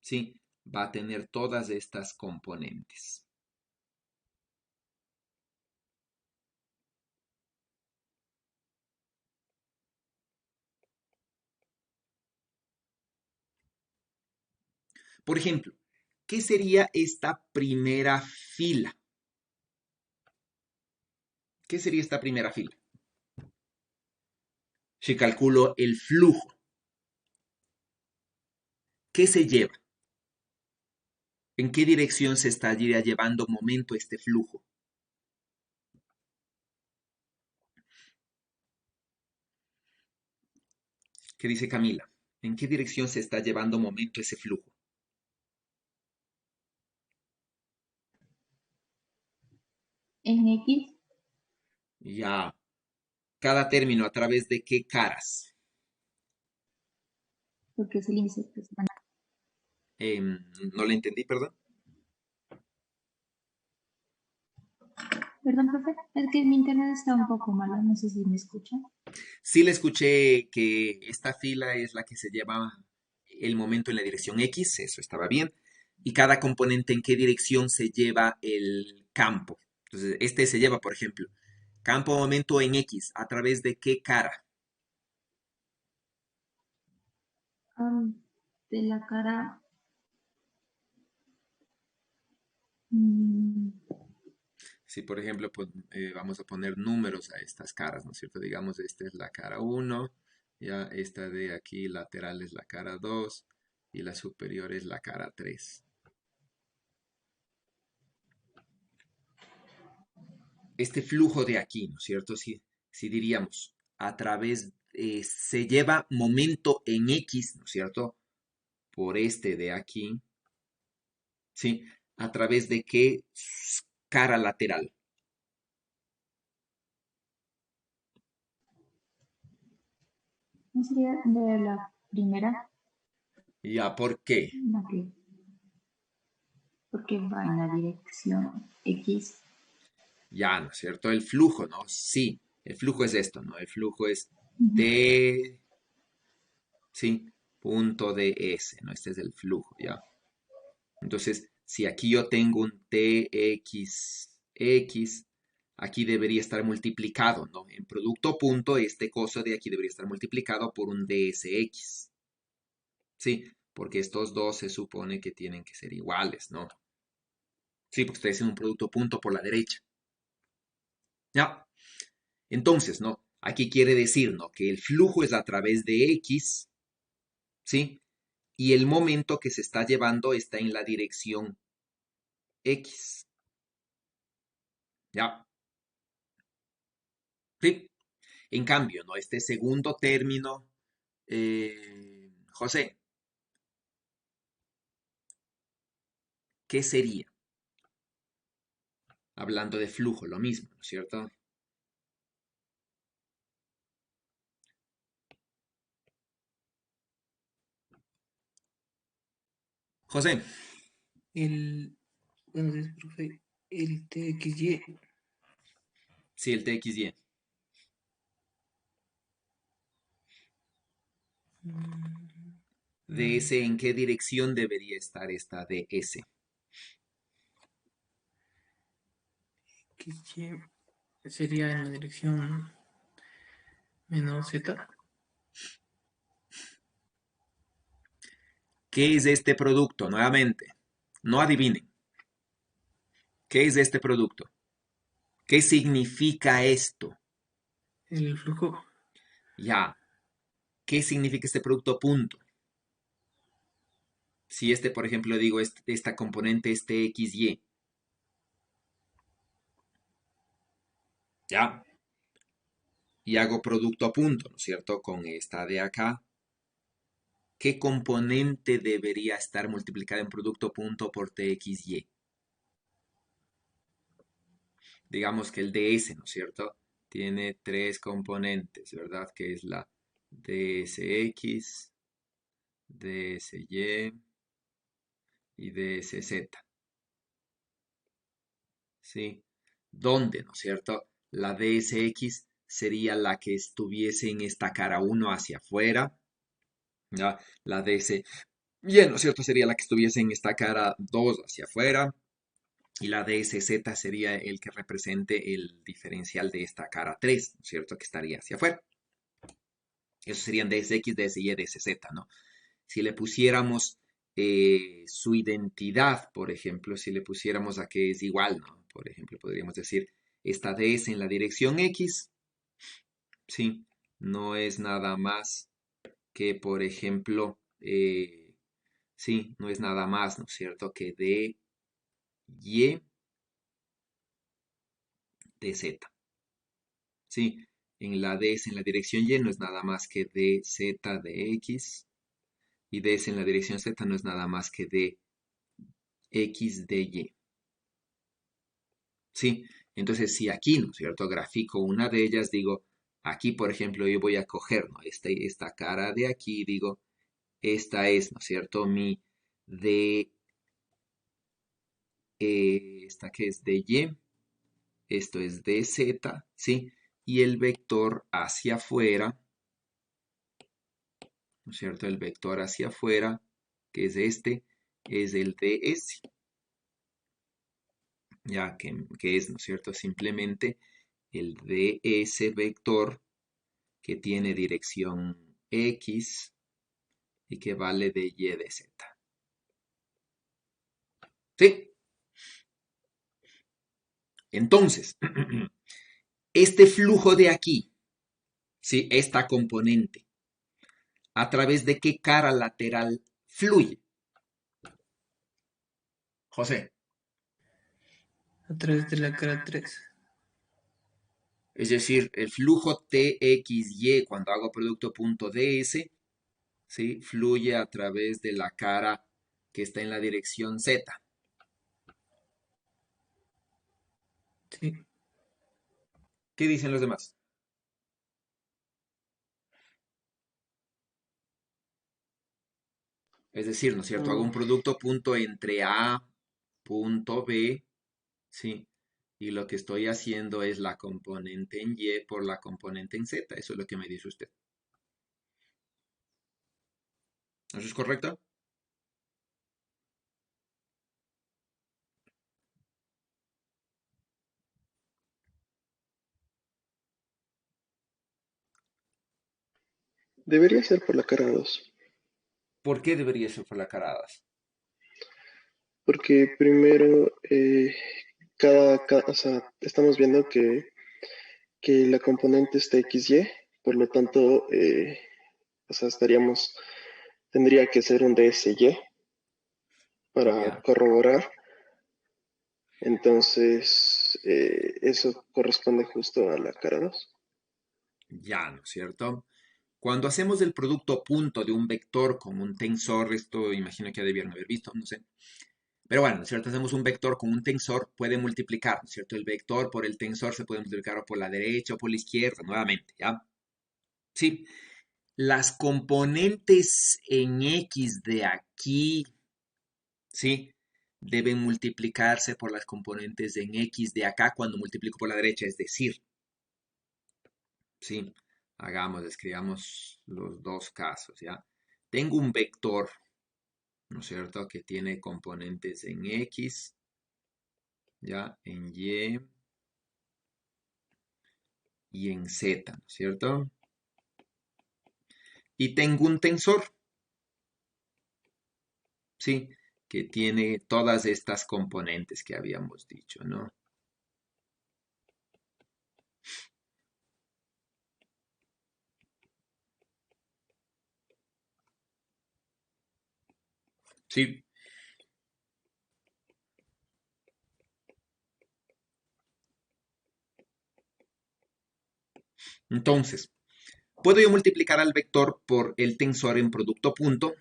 sí, va a tener todas estas componentes. Por ejemplo, ¿qué sería esta primera fila? ¿Qué sería esta primera fila? Si calculo el flujo, ¿qué se lleva? ¿En qué dirección se estaría llevando momento este flujo? ¿Qué dice Camila? ¿En qué dirección se está llevando momento ese flujo? En X, Ya, cada término a través de qué caras. porque es el índice exponencial. No le entendí, perdón. Perdón, profe, es que mi internet está un poco malo, no sé si me escuchan. Sí le escuché que esta fila es la que se lleva el momento en la dirección X, eso estaba bien. Y cada componente en qué dirección se lleva el campo. Entonces, este se lleva, por ejemplo, campo momento en X, ¿a través de qué cara? Ah, de la cara. mm, Si, por ejemplo, pues, vamos a poner números a estas caras, ¿no es cierto? Digamos, esta es la cara 1, ya esta de aquí lateral es la cara 2 y la superior es la cara 3. Este flujo de aquí, ¿no es cierto? Si diríamos, a través, se lleva momento en X, ¿no es cierto? Por este de aquí, ¿sí? ¿A través de qué cara lateral? ¿No sería de la primera? ¿Ya por qué? No, porque va en la dirección X. Ya, ¿no es cierto? El flujo, ¿no? Sí, el flujo es esto, ¿no? El flujo es Ujú. T, ¿sí? Punto ds, ¿no? Este es el flujo, ¿ya? Entonces, si aquí yo tengo un tx, aquí debería estar multiplicado, ¿no? En producto punto, este coso de aquí debería estar multiplicado por un dsx, ¿sí? Porque estos dos se supone que tienen que ser iguales, ¿no? Sí, porque estoy haciendo un producto punto por la derecha, ¿ya? Entonces, ¿no? Aquí quiere decir, ¿no? Que el flujo es a través de X, ¿sí? Y el momento que se está llevando está en la dirección X, ¿ya? ¿Sí? En cambio, ¿no? Este segundo término, José, ¿qué sería? Hablando de flujo, lo mismo, ¿no es cierto? José, El, buenos días, profe. El TXY. sí, el TXY. DS, ¿en qué dirección debería estar esta DS? XY sería en la dirección menos Z. ¿Qué es este producto? Nuevamente, no adivinen. ¿Qué es este producto? ¿Qué significa esto? el flujo. Ya. ¿Qué significa este producto punto? Si este, por ejemplo, digo, esta componente es TXY. Ya. Y hago producto punto, ¿no es cierto? Con esta de acá. ¿Qué componente debería estar multiplicada en producto punto por TXY? Digamos que el DS, ¿no es cierto? Tiene tres componentes, ¿verdad? Que es la DSX, DSY y DSZ. ¿Sí? ¿Dónde, no es cierto? La DSX sería la que estuviese en esta cara 1 hacia afuera. ¿Ya? La DSY, ¿no es cierto? Sería la que estuviese en esta cara 2 hacia afuera. Y la DSZ sería el que represente el diferencial de esta cara 3, ¿no es cierto? Que estaría hacia afuera. Esos serían DSX, DSY, DSZ, ¿no? Si le pusiéramos su identidad, por ejemplo, si le pusiéramos a que es igual, ¿no? Por ejemplo, podríamos decir, esta DS en la dirección X, ¿sí? No es nada más que, por ejemplo, sí, no es nada más, ¿no es cierto? Que DY, DZ, ¿sí? En la DS en la dirección Y no es nada más que DZ de X, y DS en la dirección Z no es nada más que DX de Y. ¿Sí? Entonces, si aquí, ¿no es cierto?, grafico una de ellas, digo, aquí, por ejemplo, yo voy a coger, ¿no?, esta cara de aquí, digo, esta es, ¿no es cierto?, mi de, esta que es de Y, esto es de Z, ¿sí? Y el vector hacia afuera, ¿no es cierto?, el vector hacia afuera, que es este, es el DS, ya que es, ¿no es cierto?, simplemente el DS vector que tiene dirección X y que vale de Y de Z. ¿Sí? Entonces, este flujo de aquí, ¿sí? Esta componente, ¿a través de qué cara lateral fluye? José. A través de la cara 3. Es decir, el flujo TXY cuando hago producto punto DS, ¿sí? Fluye a través de la cara que está en la dirección Z. Sí. ¿Qué dicen los demás? Es decir, ¿no es cierto? Hago un producto punto entre A, punto B, ¿sí? Y lo que estoy haciendo es la componente en Y por la componente en Z. Eso es lo que me dice usted. ¿Eso es correcto? Debería ser por la cara 2, ¿Por qué debería ser por la caradas? porque primero o sea, estamos viendo que la componente está XY, por lo tanto, o sea, tendría que ser un DSY para Ya, corroborar. Entonces, eso corresponde justo a la cara 2. ya, ¿no es cierto? Cuando hacemos el producto punto de un vector con un tensor, esto imagino que ya debieron haber visto, no sé. Pero bueno, ¿no es cierto? Hacemos un vector con un tensor, puede multiplicar, ¿no es cierto? El vector por el tensor se puede multiplicar o por la derecha o por la izquierda, nuevamente, ¿ya? Sí. Las componentes en X de aquí, ¿sí? Deben multiplicarse por las componentes en X de acá cuando multiplico por la derecha, es decir, ¿sí? Escribamos los dos casos, ¿ya? Tengo un vector, ¿no es cierto?, que tiene componentes en X, ¿ya? En y en Z, ¿no es cierto? Y tengo un tensor, ¿sí? Que tiene todas estas componentes que habíamos dicho, ¿no? ¿sí? Entonces, puedo yo multiplicar al vector por el tensor en producto punto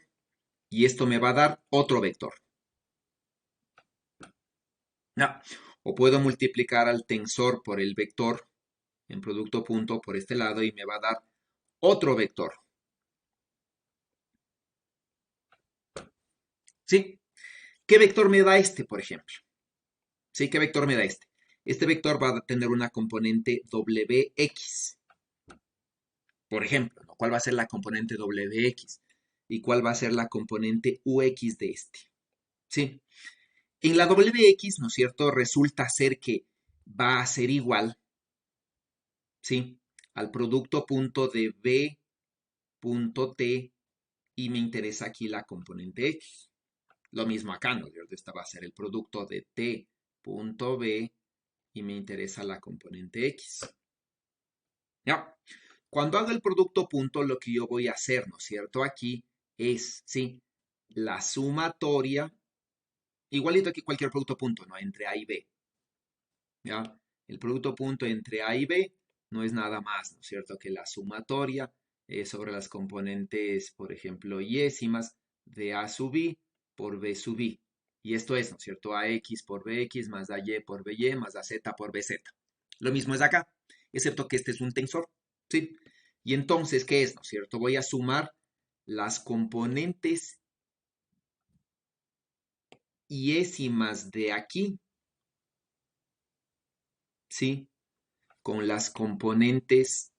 y esto me va a dar otro vector. ¿Ya? O puedo multiplicar al tensor por el vector en producto punto por este lado y me va a dar otro vector. ¿Sí? ¿Qué vector me da este, por ejemplo? ¿Sí? ¿Qué vector me da este? Este vector va a tener una componente wx. Por ejemplo, ¿no? ¿Cuál va a ser la componente wx? ¿Y cuál va a ser la componente ux de este? ¿Sí? En la wx, ¿no es cierto? Resulta ser que va a ser igual, ¿sí? Al producto punto de b punto t y me interesa aquí la componente x. Lo mismo acá, ¿no es cierto? Esta va a ser el producto de t punto b y me interesa la componente x. ¿Ya? Cuando hago el producto punto, lo que yo voy a hacer, ¿no es cierto? Aquí es, ¿sí? La sumatoria, igualito que cualquier producto punto, ¿no? Entre A y B. ¿Ya? El producto punto entre A y B no es nada más, ¿no es cierto? Que la sumatoria sobre las componentes, por ejemplo, yésimas de A sub I por B sub I. Y esto es, ¿no es cierto? AX por BX más AY por BY más AZ por BZ. Lo mismo es acá, excepto que este es un tensor, ¿sí? Y entonces, ¿qué es, no es cierto? Voy a sumar las componentes yésimas de aquí, ¿sí? Con las componentes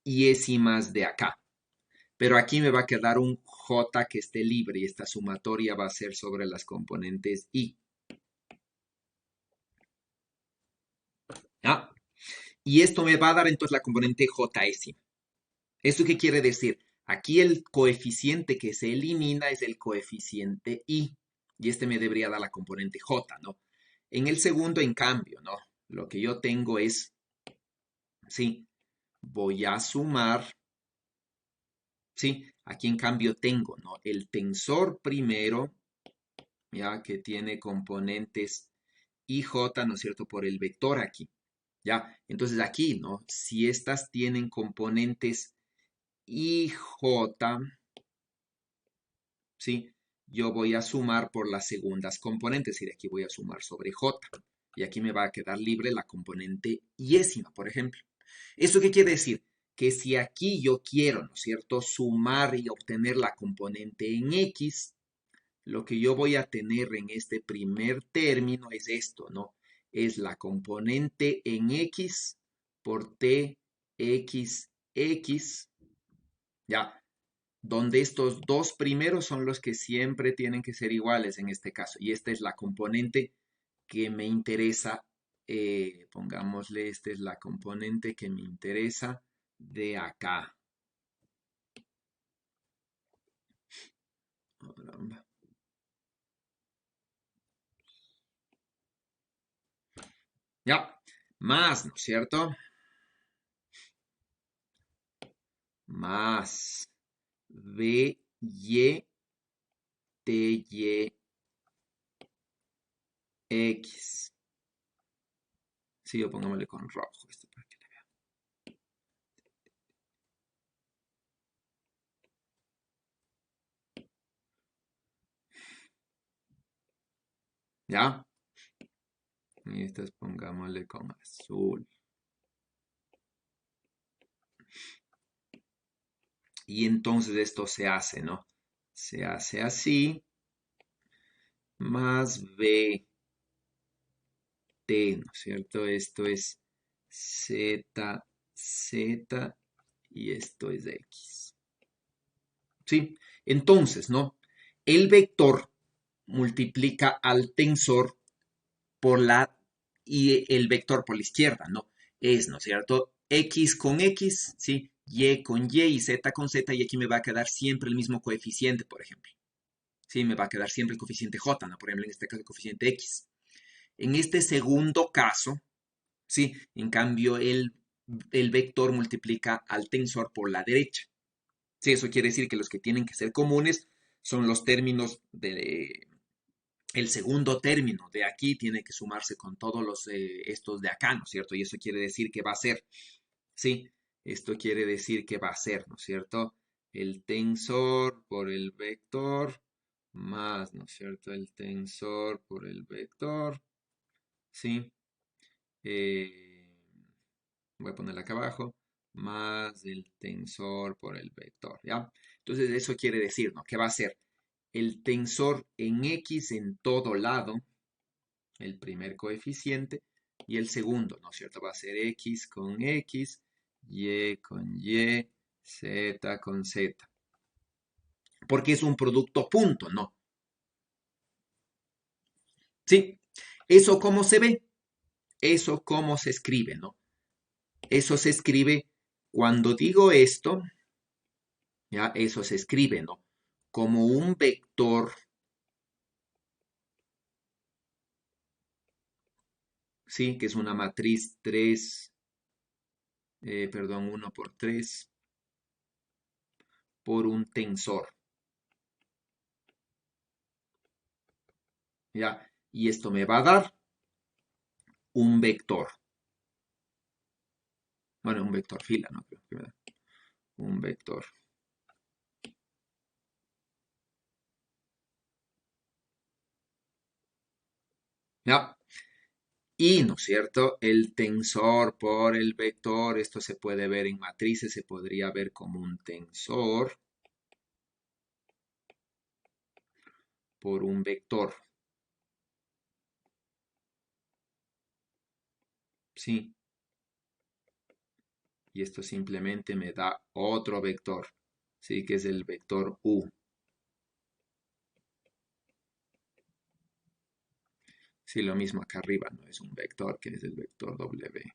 yésimas de acá. Pero aquí me va a quedar un J que esté libre y esta sumatoria va a ser sobre las componentes Y. ¿Ya? Y esto me va a dar entonces la componente Jésima. ¿Esto qué quiere decir? Aquí el coeficiente que se elimina es el coeficiente I. Y este me debería dar la componente J, ¿no? En el segundo, en cambio, ¿no? Lo que yo tengo es, sí, voy a sumar, sí, aquí en cambio tengo, ¿no? El tensor primero, ya que tiene componentes IJ, ¿no es cierto? Por el vector aquí, ¿ya? Entonces aquí, ¿no? Si estas tienen componentes IJ, ¿sí? Yo voy a sumar por las segundas componentes, y aquí voy a sumar sobre J. Y aquí me va a quedar libre la componente yésima, por ejemplo. ¿Eso qué quiere decir? Que si aquí yo quiero, ¿no es cierto?, sumar y obtener la componente en X, lo que yo voy a tener en este primer término es esto, ¿no? Es la componente en X por T, X, ya, donde estos dos primeros son los que siempre tienen que ser iguales en este caso. Y esta es la componente que me interesa, pongámosle, esta es la componente que me interesa de acá. Caramba. Ya, más, ¿no es cierto? Más B, Y, T, Y, X. Sí, yo pongámosle con rojo esto para que le vean. ¿Ya? Y estas pongámosle con azul. Y entonces esto se hace, ¿no? Se hace así, más B, T, ¿no es cierto? Esto es Z, Z y esto es X. ¿Sí? Entonces, ¿no? El vector multiplica al tensor por la y el vector por la izquierda, ¿no? Es, ¿no es cierto? X con X, ¿sí? Y con Y Z con Z y aquí me va a quedar siempre el mismo coeficiente, por ejemplo. Sí, me va a quedar siempre el coeficiente J, ¿no? Por ejemplo, en este caso el coeficiente X. En este segundo caso, ¿sí? En cambio, el vector multiplica al tensor por la derecha. Sí, eso quiere decir que los que tienen que ser comunes son los términos de... El segundo término de aquí tiene que sumarse con todos los estos de acá, ¿no es cierto? Y eso quiere decir que va a ser, ¿sí? Esto quiere decir que va a ser, ¿no es cierto? El tensor por el vector más, ¿no es cierto? El tensor por el vector, ¿sí? Voy a ponerla acá abajo, más el tensor por el vector, ¿ya? Entonces eso quiere decir, ¿no? Que va a ser el tensor en X en todo lado, el primer coeficiente, y el segundo, ¿no es cierto? Va a ser X con X, Y con Y, Z con Z. Porque es un producto punto, ¿no? ¿Sí? ¿Eso cómo se ve? Eso cómo se escribe, ¿no? Eso se escribe cuando digo esto, ya, eso se escribe, ¿no? Como un vector, ¿sí? Que es una matriz 3, perdón, 1 por 3, por un tensor, ¿ya? Y esto me va a dar un vector. Bueno, un vector fila, ¿no? Creo que me da un vector. ¿Ya? Y, ¿no es cierto? El tensor por el vector, esto se puede ver en matrices, se podría ver como un tensor por un vector. ¿Sí? Y esto simplemente me da otro vector, ¿sí? Que es el vector U. Sí, lo mismo acá arriba, ¿no? Es un vector que es el vector W.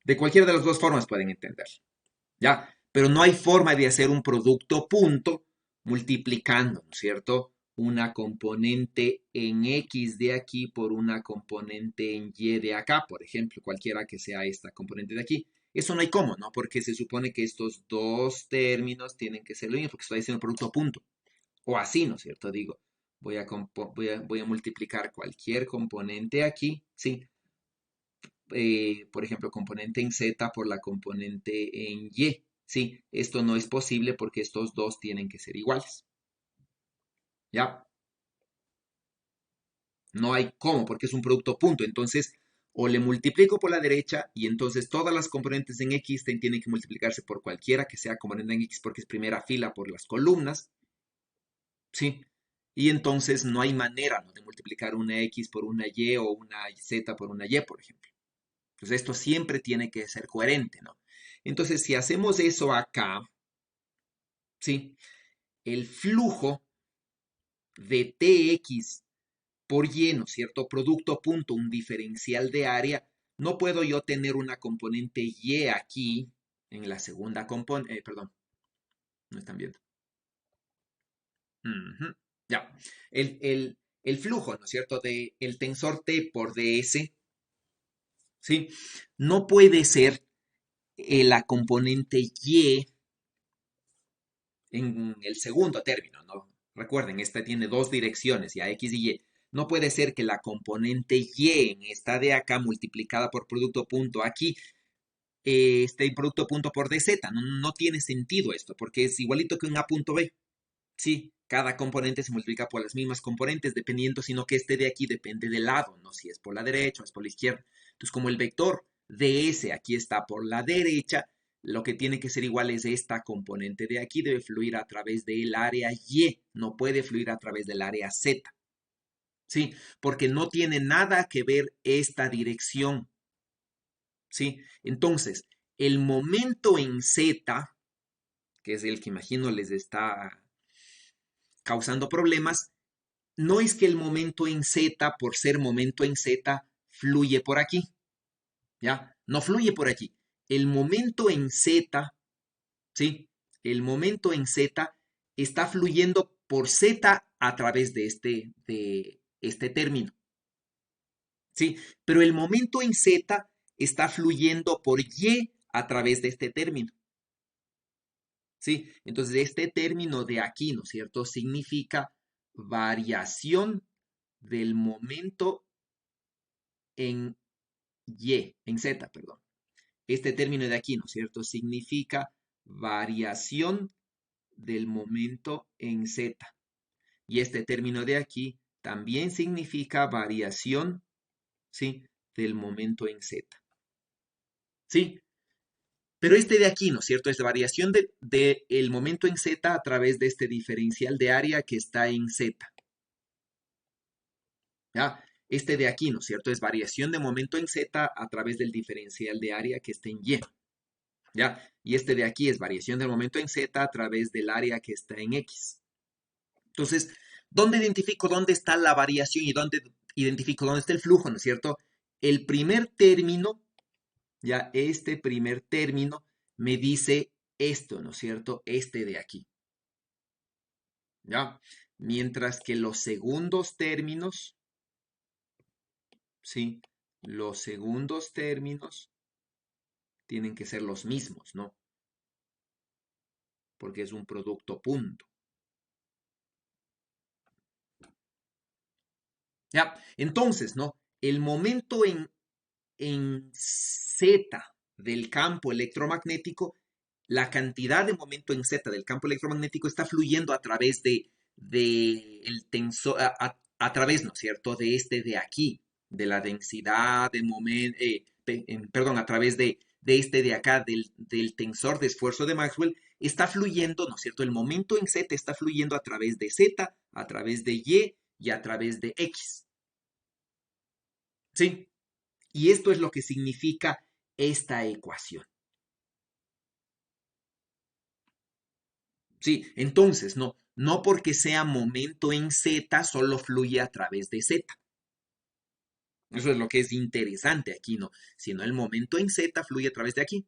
De cualquiera de las dos formas pueden entender, ¿ya? Pero no hay forma de hacer un producto punto multiplicando, ¿no es cierto? Una componente en X de aquí por una componente en Y de acá, por ejemplo, cualquiera que sea esta componente de aquí. Eso no hay cómo, ¿no? Porque se supone que estos dos términos tienen que ser lo mismo, porque estoy haciendo producto punto. O así, ¿no es cierto? Digo, voy a multiplicar cualquier componente aquí, ¿sí? Por ejemplo, componente en Z por la componente en Y. Sí, esto no es posible porque estos dos tienen que ser iguales. ¿Ya? No hay cómo porque es un producto punto. Entonces, o le multiplico por la derecha y entonces todas las componentes en X tienen que multiplicarse por cualquiera que sea componente en X porque es primera fila por las columnas. ¿Sí? Y entonces no hay manera, ¿no?, de multiplicar una X por una Y o una Z por una Y, por ejemplo. Pues esto siempre tiene que ser coherente, ¿no? Entonces, si hacemos eso acá, ¿sí? El flujo de Tx por Y, ¿no es cierto? Producto punto, un diferencial de área. No puedo yo tener una componente Y aquí en la segunda componente, perdón, no están viendo. Ya. El flujo, ¿no es cierto? De el tensor T por ds, ¿sí? No puede ser la componente Y en el segundo término, ¿no? Recuerden, esta tiene dos direcciones, ya X y Y. No puede ser que la componente Y en esta de acá multiplicada por producto punto aquí esté producto punto por dz. No, no tiene sentido esto, porque es igualito que un A punto B. Sí, cada componente se multiplica por las mismas componentes, dependiendo, sino que este de aquí depende del lado, no si es por la derecha o es por la izquierda. Entonces, como el vector ds aquí está por la derecha, lo que tiene que ser igual es esta componente de aquí, debe fluir a través del área y, no puede fluir a través del área z. ¿Sí? Porque no tiene nada que ver esta dirección. ¿Sí? Entonces, el momento en z, que es el que imagino les está causando problemas, no es que el momento en Z, por ser momento en Z, fluye por aquí. ¿Ya? No fluye por aquí. El momento en Z, ¿sí? El momento en Z está fluyendo por Z a través de este término. ¿Sí? Pero el momento en Z está fluyendo por Y a través de este término. ¿sí? Entonces, este término de aquí, ¿no es cierto?, significa variación del momento en en Z, perdón. Este término de aquí, ¿no es cierto?, significa variación del momento en Z. Y este término de aquí también significa variación, ¿sí?, del momento en Z. ¿Sí? Pero este de aquí, ¿no es cierto?, es la variación del momento en Z a través de este diferencial de área que está en Z. ¿Ya? Este de aquí, ¿no es cierto?, es variación de momento en Z a través del diferencial de área que está en Y. ¿Ya? Y este de aquí es variación del momento en Z a través del área que está en X. Entonces, ¿dónde identifico dónde está la variación y dónde identifico dónde está el flujo, ¿no es cierto? El primer término, ya este primer término me dice esto, ¿no es cierto? Este de aquí. ¿Ya? Mientras que los segundos términos, ¿sí? Los segundos términos tienen que ser los mismos, ¿no? Porque es un producto punto. ¿Ya? Entonces, ¿no? El momento en Z del campo electromagnético, la cantidad de momento en Z del campo electromagnético está fluyendo a través de el tensor, a través, ¿no es cierto?, de este de aquí, de la densidad de momento, perdón, a través de este de acá, del tensor de esfuerzo de Maxwell, está fluyendo, ¿no es cierto? El momento en Z está fluyendo a través de Z, a través de y a través de X. ¿Sí? Y esto es lo que significa esta ecuación. Sí, entonces, no porque sea momento en Z, solo fluye a través de Z. Eso es lo que es interesante aquí, ¿no? Sino el momento en Z fluye a través de aquí.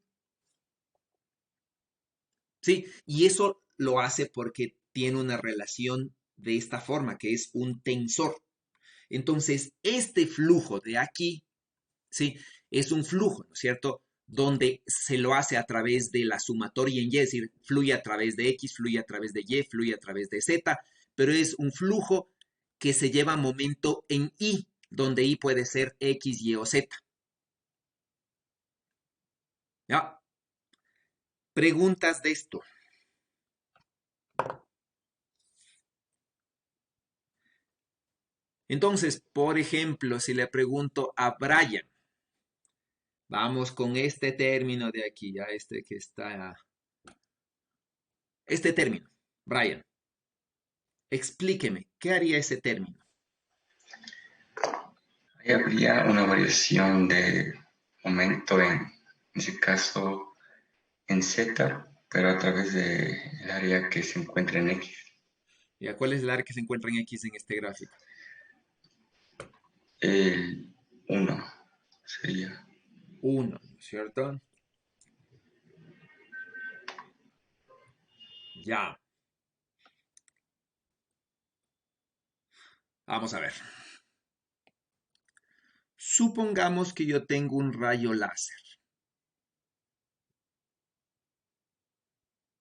Sí, y eso lo hace porque tiene una relación de esta forma, que es un tensor. Entonces, este flujo de aquí, ¿sí? Es un flujo, ¿no es cierto?, donde se lo hace a través de la sumatoria en Y, es decir, fluye a través de X, fluye a través de Y, fluye a través de Z, pero es un flujo que se lleva momento en Y, donde Y puede ser X, Y o Z. ¿Ya? Preguntas de esto. Entonces, por ejemplo, si le pregunto a Brian, vamos con este término de aquí, ya este que está, este término, Brian, explíqueme, ¿qué haría ese término? Ahí habría una variación de momento en ese caso, en Z, pero a través del área que se encuentra en X. ¿Ya cuál es el área que se encuentra en X en este gráfico? El 1 sería. 1, ¿cierto? Ya. Vamos a ver. Supongamos que yo tengo un rayo láser.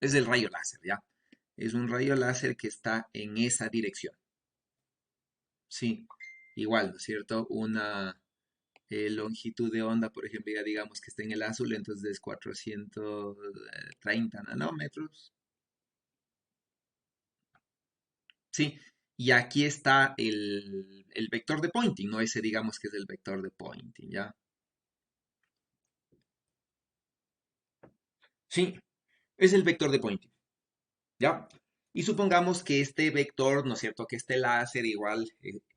Es el rayo láser, ¿ya? Es un rayo láser que está en esa dirección. Sí, igual, ¿no es cierto? Una longitud de onda, por ejemplo, ya digamos que está en el azul, entonces es 430 nanómetros. Sí, y aquí está el vector de Poynting, ¿no? Ese digamos que es el vector de Poynting, ¿ya? Sí, es el vector de Poynting, ¿ya? Y supongamos que este vector, ¿no es cierto? Que este láser igual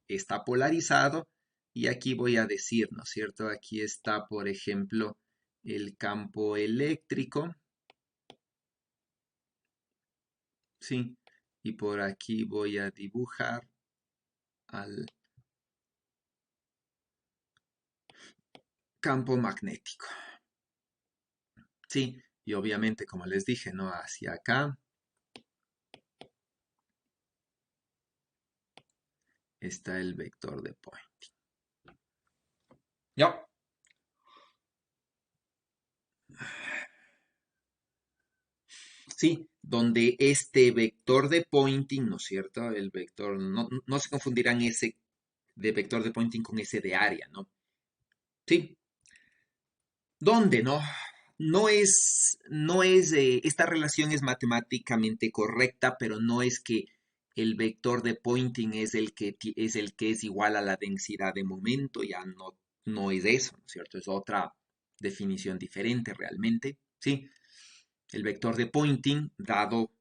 está polarizado. Y aquí voy a decir, ¿no es cierto? Aquí está, por ejemplo, el campo eléctrico. Sí. Y por aquí voy a dibujar al campo magnético. Sí. Y obviamente, como les dije, ¿no? Hacia acá está el vector de Poynting. ¿Ya? ¿sí? Donde este vector de Poynting, ¿no es cierto? El vector, no se confundirán ese de vector de Poynting con ese de área, ¿no? ¿Sí? ¿Dónde, no? Esta relación es matemáticamente correcta, pero no es que el vector de Poynting es el que es igual a la densidad de momento, ya no es eso, ¿no es cierto? Es otra definición diferente realmente, ¿sí? El vector de Poynting dado...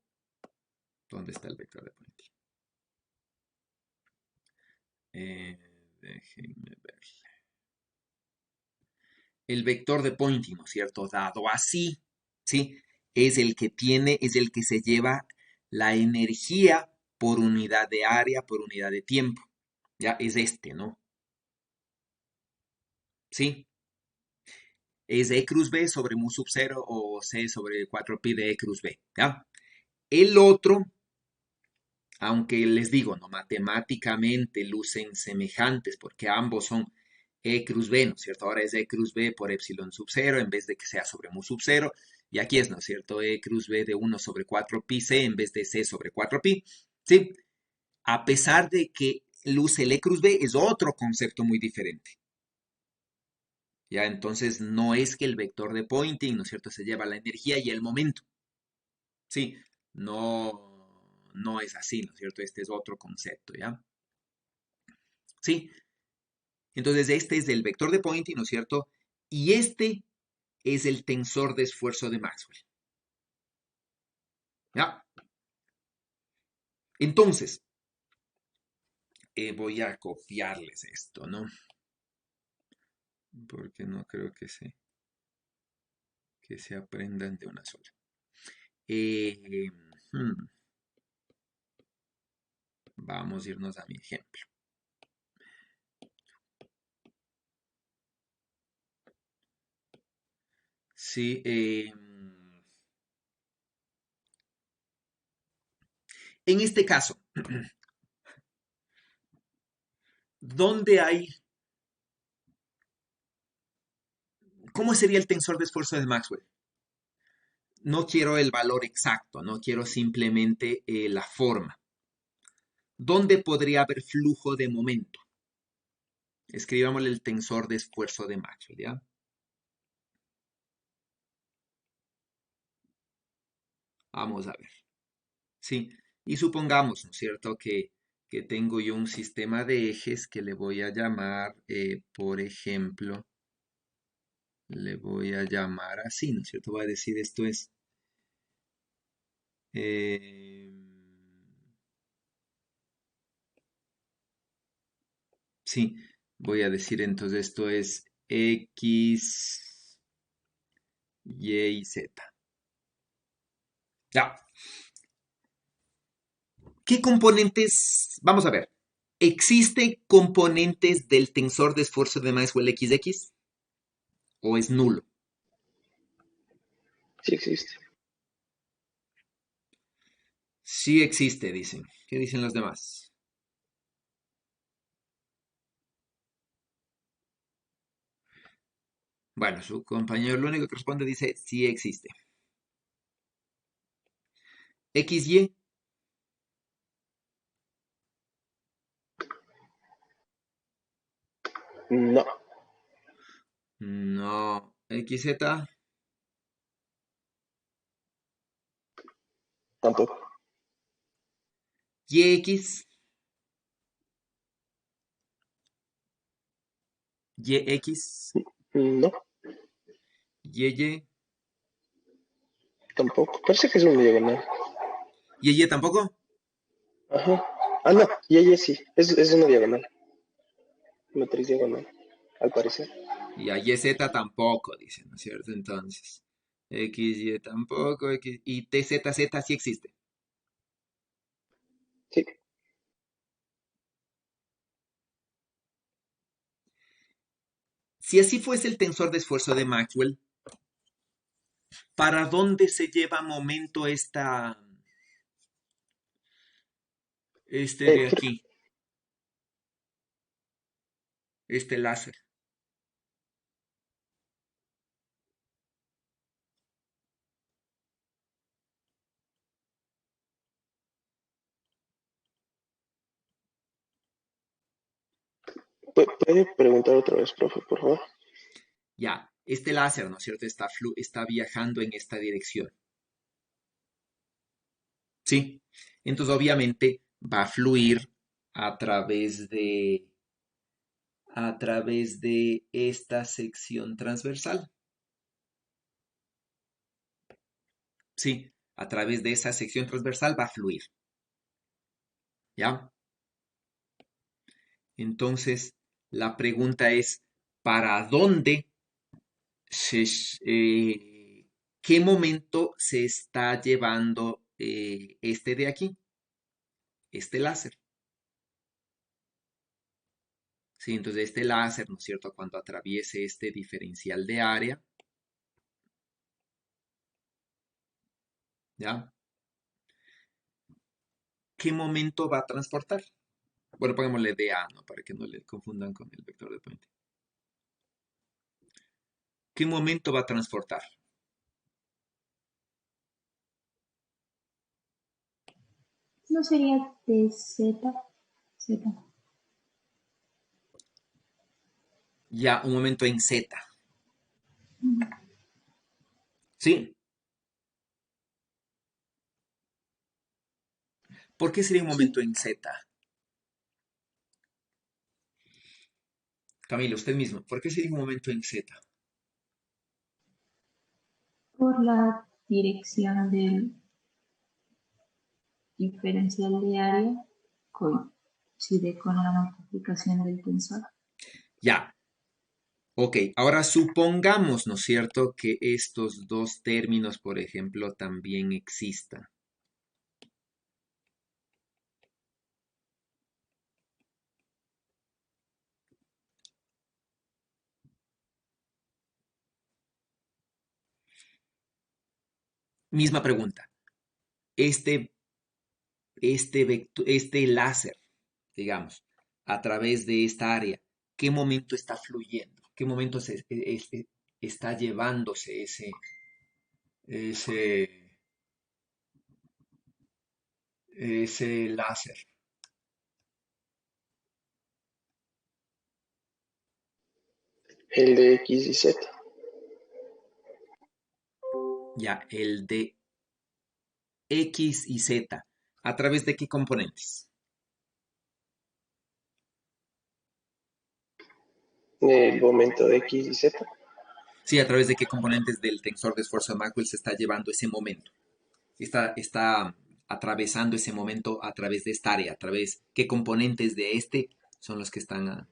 ¿Dónde está el vector de Poynting? Déjenme ver. El vector de Poynting, ¿no es cierto? Dado así, ¿sí? Es el que se lleva la energía por unidad de área, por unidad de tiempo. Ya es este, ¿no? ¿Sí? Es E cruz B sobre mu sub 0 o C sobre 4pi de E cruz B, ¿ya? El otro, aunque les digo, no matemáticamente lucen semejantes porque ambos son E cruz B, ¿no es cierto? Ahora es E cruz B por epsilon sub 0 en vez de que sea sobre mu sub 0. Y aquí es, ¿no es cierto? E cruz B de 1 sobre 4pi C en vez de C sobre 4pi. ¿Sí? A pesar de que luce el E cruz B, es otro concepto muy diferente. Ya, entonces no es que el vector de Poynting, ¿no es cierto?, se lleva la energía y el momento. Sí, no es así, ¿no es cierto? Este es otro concepto, ¿ya? Sí, entonces este es el vector de Poynting, ¿no es cierto? Y este es el tensor de esfuerzo de Maxwell. ¿Ya? Entonces, voy a copiarles esto, ¿no? Porque no creo que se aprendan de una sola. Eh, hmm, Vamos a irnos a mi ejemplo. Sí, en este caso, ¿dónde hay? ¿Cómo sería el tensor de esfuerzo de Maxwell? No quiero el valor exacto, no quiero simplemente la forma. ¿Dónde podría haber flujo de momento? Escribámosle el tensor de esfuerzo de Maxwell, ¿ya? Vamos a ver. Sí, y supongamos, ¿no es cierto?, que tengo yo un sistema de ejes que le voy a llamar, por ejemplo, le voy a llamar así, ¿no es cierto? Voy a decir esto es... eh, sí, voy a decir entonces esto es X, Y y Z. Ya. ¿Qué componentes? Vamos a ver. ¿Existe componentes del tensor de esfuerzo de Maxwell XX? ¿O es nulo? Sí existe. Sí existe, dicen. ¿Qué dicen los demás? Bueno, su compañero lo único que responde dice sí existe. XY, No, no. XZ, tampoco. YX, YX, No, YY, tampoco. Parece que es una diagonal. YY tampoco. Ajá. Ah, no, y sí. Es una diagonal. Matriz diagonal, al parecer. Y a YZ tampoco, dicen, ¿no es cierto? Entonces, XY tampoco, y TZZ sí existe. Sí. Si así fuese el tensor de esfuerzo de Maxwell, ¿para dónde se lleva momento este de Creo aquí, este láser? ¿Puede preguntar otra vez, profe, por favor? Ya, este láser, ¿no es cierto? Está viajando en esta dirección. ¿Sí? Entonces, obviamente, va a fluir a través de esta sección transversal. Sí, a través de esa sección transversal va a fluir. ¿Ya? Entonces, la pregunta es, ¿para dónde qué momento se está llevando este de aquí, este láser? Sí, entonces este láser, ¿no es cierto? Cuando atraviese este diferencial de área, ¿ya? ¿Qué momento va a transportar? Bueno, pongámosle DA, ¿no? Para que no le confundan con el vector de puente. ¿Qué momento va a transportar? ¿No sería de Z? Z. Ya, un momento en Z. ¿Sí? ¿Por qué sería un momento Sí, en Z? Camila, usted mismo, ¿por qué sería un momento en Z? por la dirección del diferencial de área coincide con la multiplicación del tensor. Ya, ok, ahora supongamos, ¿no es cierto?, que estos dos términos, por ejemplo, también existan. Misma pregunta. Este láser, digamos, a través de esta área, ¿qué momento está fluyendo? ¿Qué momento está llevándose ese, ese láser? El de X y Z. Ya, el de X y Z. ¿A través de qué componentes? El momento de X y Z. Sí, a través de qué componentes del tensor de esfuerzo de Maxwell se está llevando ese momento. Está atravesando ese momento a través de esta área, a través qué componentes de este son los que están llevando.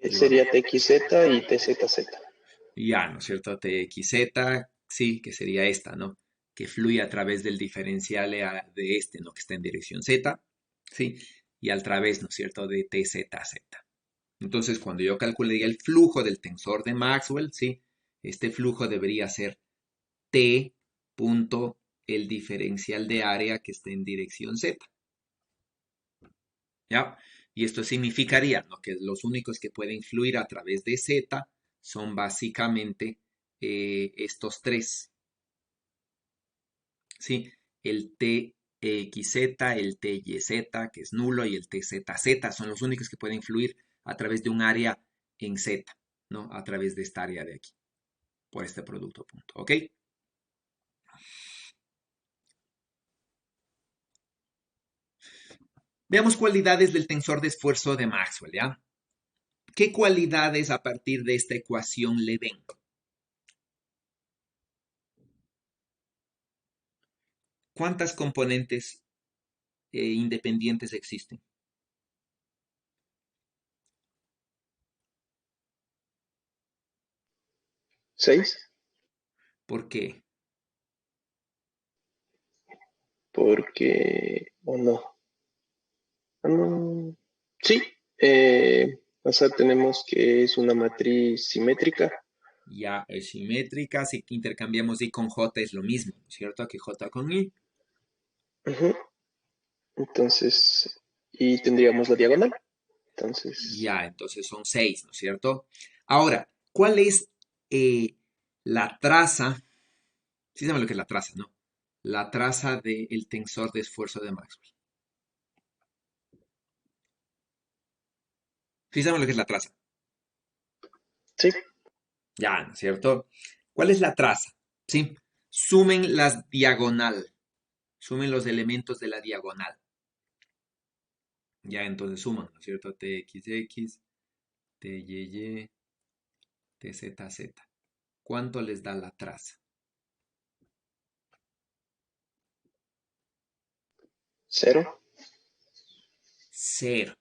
Sería TXZ y TZZ. Ya, ¿no es cierto? TXZ, sí, que sería esta, ¿no? Que fluye a través del diferencial de este, ¿no? Que está en dirección Z, ¿sí? Y a través, ¿no es cierto?, de TZZ. Entonces, cuando yo calcularía el flujo del tensor de Maxwell, ¿sí? Este flujo debería ser T punto el diferencial de área que está en dirección Z. ¿Ya? Y esto significaría, ¿no?, que los únicos que pueden fluir a través de Z son básicamente estos tres. ¿Sí? El TXZ, el TYZ, que es nulo, y el TZZ son los únicos que pueden fluir a través de un área en Z, ¿no? A través de esta área de aquí, por este producto punto. ¿Ok? Veamos cualidades del tensor de esfuerzo de Maxwell, ¿ya? ¿Qué cualidades a partir de esta ecuación le ven? ¿Cuántas componentes independientes existen? 6. ¿Por qué? Porque, o no. Sí. O sea, tenemos que es una matriz simétrica. Ya es simétrica, si intercambiamos I con J es lo mismo, ¿cierto? Que J con I. Ujú. Entonces, y tendríamos la diagonal. Entonces, Ya, entonces son 6, ¿no es cierto? Ahora, ¿cuál es la traza? Sí saben lo que es la traza, ¿no? La traza del tensor de esfuerzo de Maxwell. ¿Sí saben lo que es la traza? Sí. Ya, ¿no es cierto? ¿Cuál es la traza? ¿Sí? Sumen las diagonal. Sumen los elementos de la diagonal. Ya, entonces suman, ¿no es cierto? TXX, TYY, TZZ. ¿Cuánto les da la traza? 0. Cero.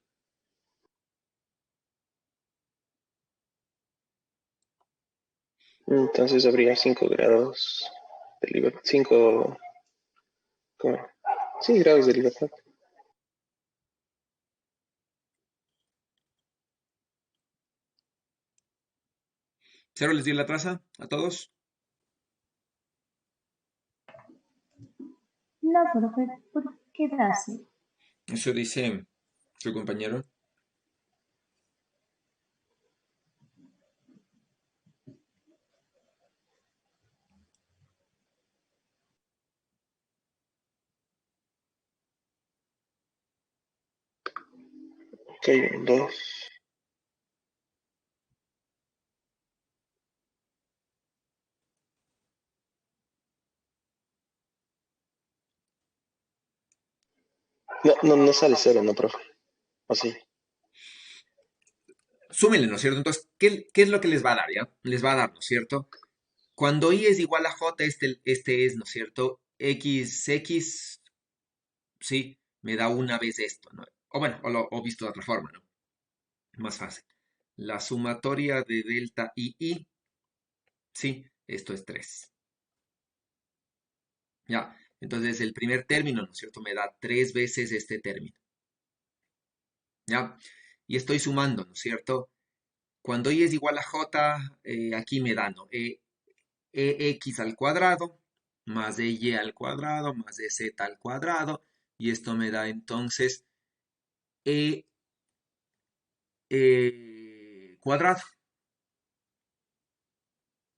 Entonces habría 5 grados de libertad. 5. Sí, grados de libertad. ¿Cero les dio la traza a todos? No, profe, ¿por qué da cero? Eso dice su compañero. Ok, 2. No, no, no sale 0, no, profe. ¿O sí? Súmenle, ¿no es cierto? Entonces, ¿qué es lo que les va a dar, ya? Les va a dar, ¿no es cierto? Cuando i es igual a j, este es, ¿no es cierto? X, sí, me da una vez esto, ¿no? O bueno, o visto de otra forma, ¿no? Más fácil. La sumatoria de delta y i, sí, esto es 3. Ya, entonces el primer término, ¿no es cierto? Me da 3 veces este término. ¿Ya? Y estoy sumando, ¿no es cierto? Cuando i es igual a j, aquí me da, ¿no? Ex al cuadrado más de y al cuadrado más de z al cuadrado. Y esto me da entonces e cuadrado.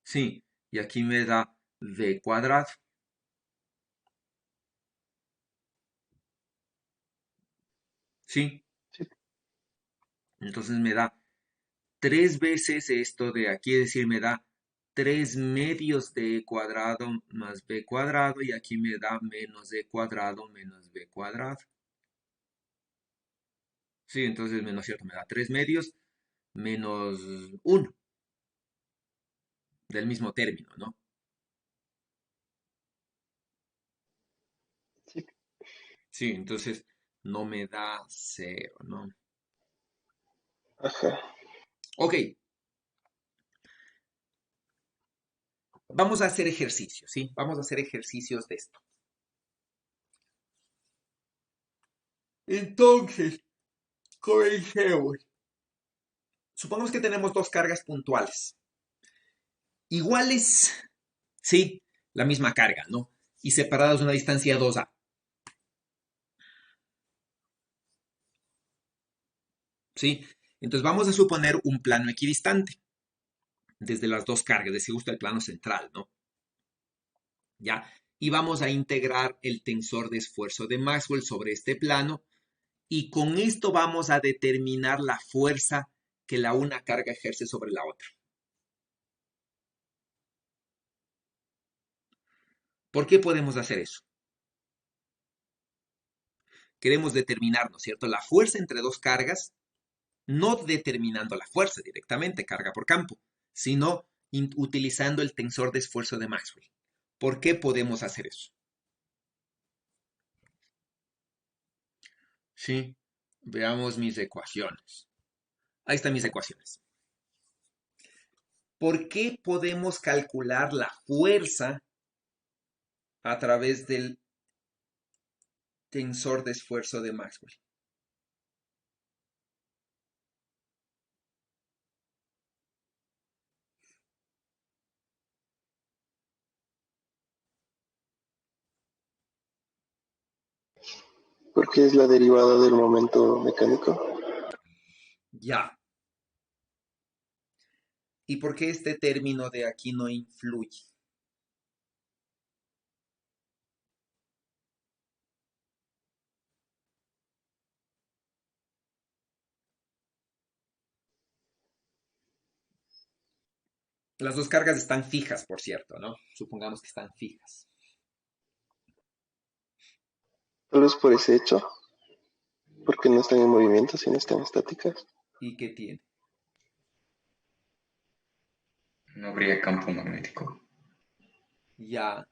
Sí, y aquí me da b cuadrado. Sí, Sí. entonces me da 3 veces esto de aquí, es decir, me da 3 medios de e cuadrado más b cuadrado y aquí me da menos e cuadrado menos b cuadrado. Sí, entonces menos cierto, me da 3 medios menos 1 del mismo término, ¿no? Sí. Sí, entonces no me da 0, ¿no? Ajá. Ok, vamos a hacer ejercicios, ¿sí? Vamos a hacer ejercicios de esto. Entonces, comencemos. Supongamos que tenemos dos cargas puntuales. Iguales, sí, la misma carga, ¿no? Y separadas de una distancia 2a. ¿Sí? Entonces vamos a suponer un plano equidistante desde las dos cargas, de si gusta el plano central, ¿no? ¿Ya? Y vamos a integrar el tensor de esfuerzo de Maxwell sobre este plano y con esto vamos a determinar la fuerza que la una carga ejerce sobre la otra. ¿Por qué podemos hacer eso? Queremos determinar, ¿no es cierto?, la fuerza entre dos cargas, no determinando la fuerza directamente, carga por campo, sino utilizando el tensor de esfuerzo de Maxwell. ¿Por qué podemos hacer eso? Sí, veamos mis ecuaciones. Ahí están mis ecuaciones. ¿Por qué podemos calcular la fuerza a través del tensor de esfuerzo de Maxwell? Porque es la derivada del momento mecánico. Ya. ¿Y por qué este término de aquí no influye? Las dos cargas están fijas, por cierto, ¿no? Supongamos que están fijas. Tal vez por ese hecho, porque no están en movimiento, sino están estáticas. ¿Y qué tiene? No habría campo magnético. Ya,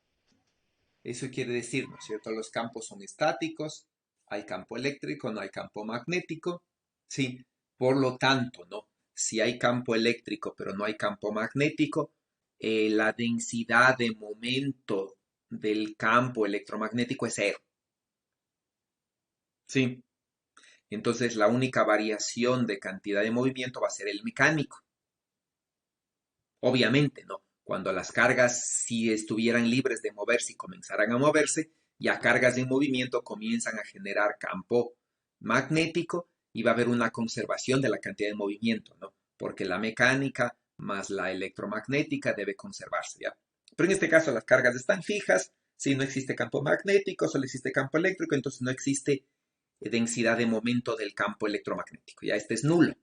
eso quiere decir, ¿no es cierto? Los campos son estáticos, hay campo eléctrico, no hay campo magnético, ¿sí? Por lo tanto, ¿no? Si hay campo eléctrico pero no hay campo magnético, la densidad de momento del campo electromagnético es cero, ¿sí? Entonces la única variación de cantidad de movimiento va a ser el mecánico. Obviamente, ¿no? Cuando las cargas, si estuvieran libres de moverse y comenzaran a moverse, ya cargas en movimiento comienzan a generar campo magnético y va a haber una conservación de la cantidad de movimiento, ¿no? Porque la mecánica más la electromagnética debe conservarse, ¿ya? Pero en este caso las cargas están fijas, si no existe campo magnético, solo existe campo eléctrico, entonces no existe densidad de momento del campo electromagnético, ya este es nulo.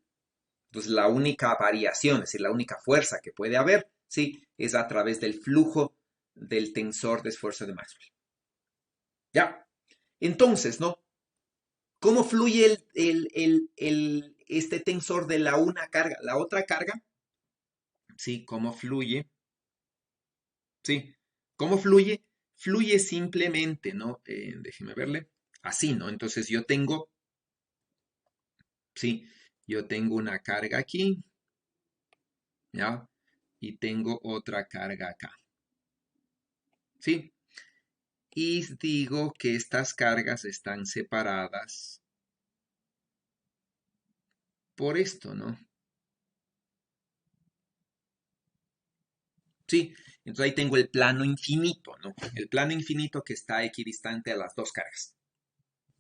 Entonces, la única variación, es decir, la única fuerza que puede haber, sí, es a través del flujo del tensor de esfuerzo de Maxwell. ¿Ya? Entonces, ¿no? ¿Cómo fluye este tensor de la una carga a la otra carga? Sí, ¿cómo fluye? Sí, ¿cómo fluye? Fluye simplemente, ¿no? Déjeme verle. Así, ¿no? Entonces yo tengo, sí, yo tengo una carga aquí, ¿ya? Y tengo otra carga acá. ¿Sí? Y digo que estas cargas están separadas por esto, ¿no? Sí, entonces ahí tengo el plano infinito, ¿no? El plano infinito que está equidistante a las dos cargas.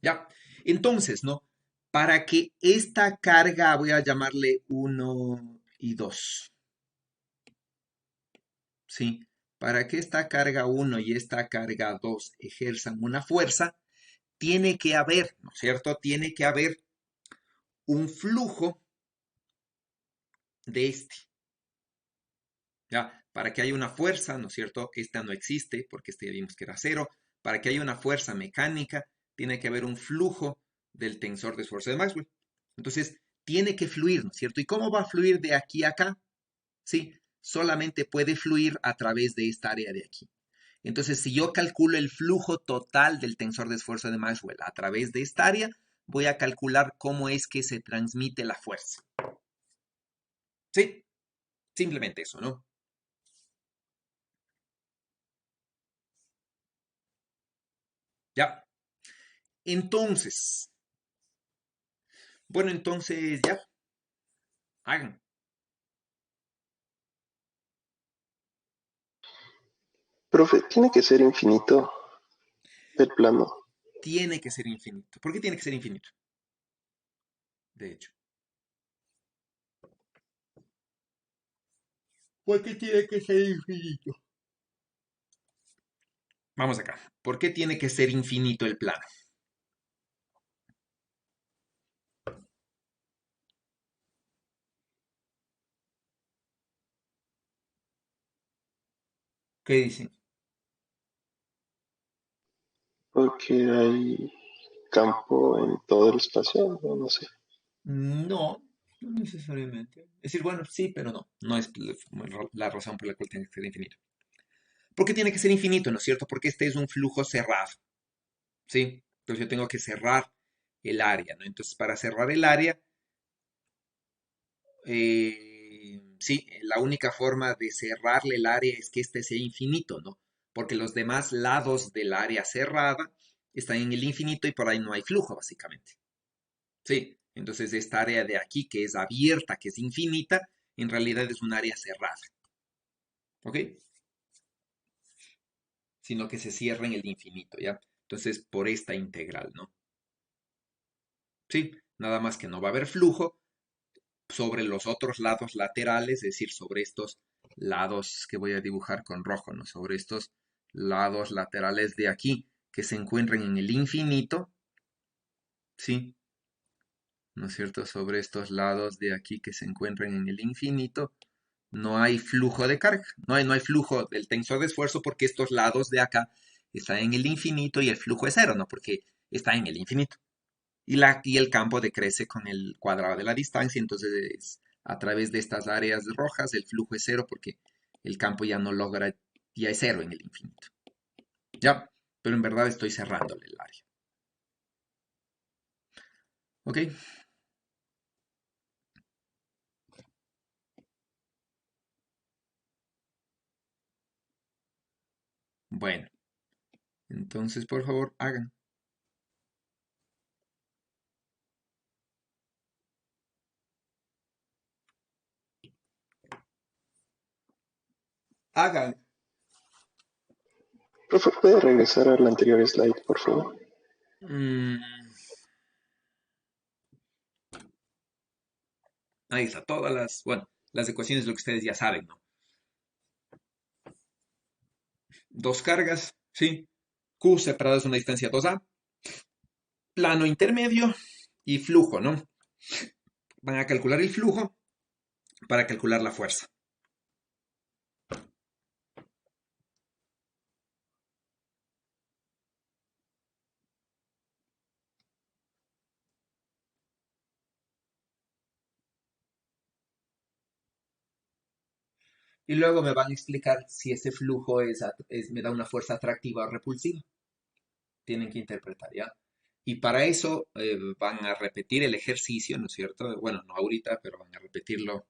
¿Ya? Entonces, ¿no? Para que esta carga, voy a llamarle 1 y 2. ¿Sí? Para que esta carga 1 y esta carga 2 ejerzan una fuerza, tiene que haber, ¿no es cierto? Tiene que haber un flujo de este. ¿Ya? Para que haya una fuerza, ¿no es cierto? Esta no existe porque este ya vimos que era cero. Para que haya una fuerza mecánica, tiene que haber un flujo del tensor de esfuerzo de Maxwell. Entonces, tiene que fluir, ¿no es cierto? ¿Y cómo va a fluir de aquí a acá? Sí, solamente puede fluir a través de esta área de aquí. Entonces, si yo calculo el flujo total del tensor de esfuerzo de Maxwell a través de esta área, voy a calcular cómo es que se transmite la fuerza. Sí, simplemente eso, ¿no? Ya. Entonces, bueno, entonces ya, hagan. Profe, tiene que ser infinito el plano. Tiene que ser infinito. ¿Por qué tiene que ser infinito? De hecho. ¿Por qué tiene que ser infinito? Vamos acá. ¿Por qué tiene que ser infinito el plano? ¿Qué dicen? Porque hay campo en todo el espacio, no sé. No, no necesariamente. Es decir, bueno, sí, pero no. No es la razón por la cual tiene que ser infinito. ¿Por qué tiene que ser infinito, no es cierto? Porque este es un flujo cerrado. ¿Sí? Entonces yo tengo que cerrar el área, ¿no? Entonces, para cerrar el área, sí, la única forma de cerrarle el área es que este sea infinito, ¿no? Porque los demás lados del área cerrada están en el infinito y por ahí no hay flujo, básicamente. Sí, entonces esta área de aquí que es abierta, que es infinita, en realidad es un área cerrada. ¿Ok? Sino que se cierra en el infinito, ¿ya? Entonces, por esta integral, ¿no? Sí, nada más que no va a haber flujo sobre los otros lados laterales, es decir, sobre estos lados que voy a dibujar con rojo, ¿no? Sobre estos lados laterales de aquí que se encuentran en el infinito, ¿sí? ¿No es cierto? Sobre estos lados de aquí que se encuentran en el infinito, no hay flujo de carga, no hay flujo del tensor de esfuerzo porque estos lados de acá están en el infinito y el flujo es cero, ¿no? Porque está en el infinito. Y el campo decrece con el cuadrado de la distancia, entonces a través de estas áreas rojas el flujo es cero porque el campo ya no logra, ya es cero en el infinito. Ya, pero en verdad estoy cerrándole el área. ¿Ok? Bueno, entonces por favor hagan. Hagan. Profe, ¿puede regresar a la anterior slide, por favor? Mm, ahí está, bueno, las ecuaciones lo que ustedes ya saben, ¿no? Dos cargas, ¿sí? Q separadas de una distancia 2a, plano intermedio y flujo, ¿no? Van a calcular el flujo para calcular la fuerza. Y luego me van a explicar si ese flujo me da una fuerza atractiva o repulsiva. Tienen que interpretar, ¿ya? Y para eso van a repetir el ejercicio, ¿no es cierto? Bueno, no ahorita, pero van a repetirlo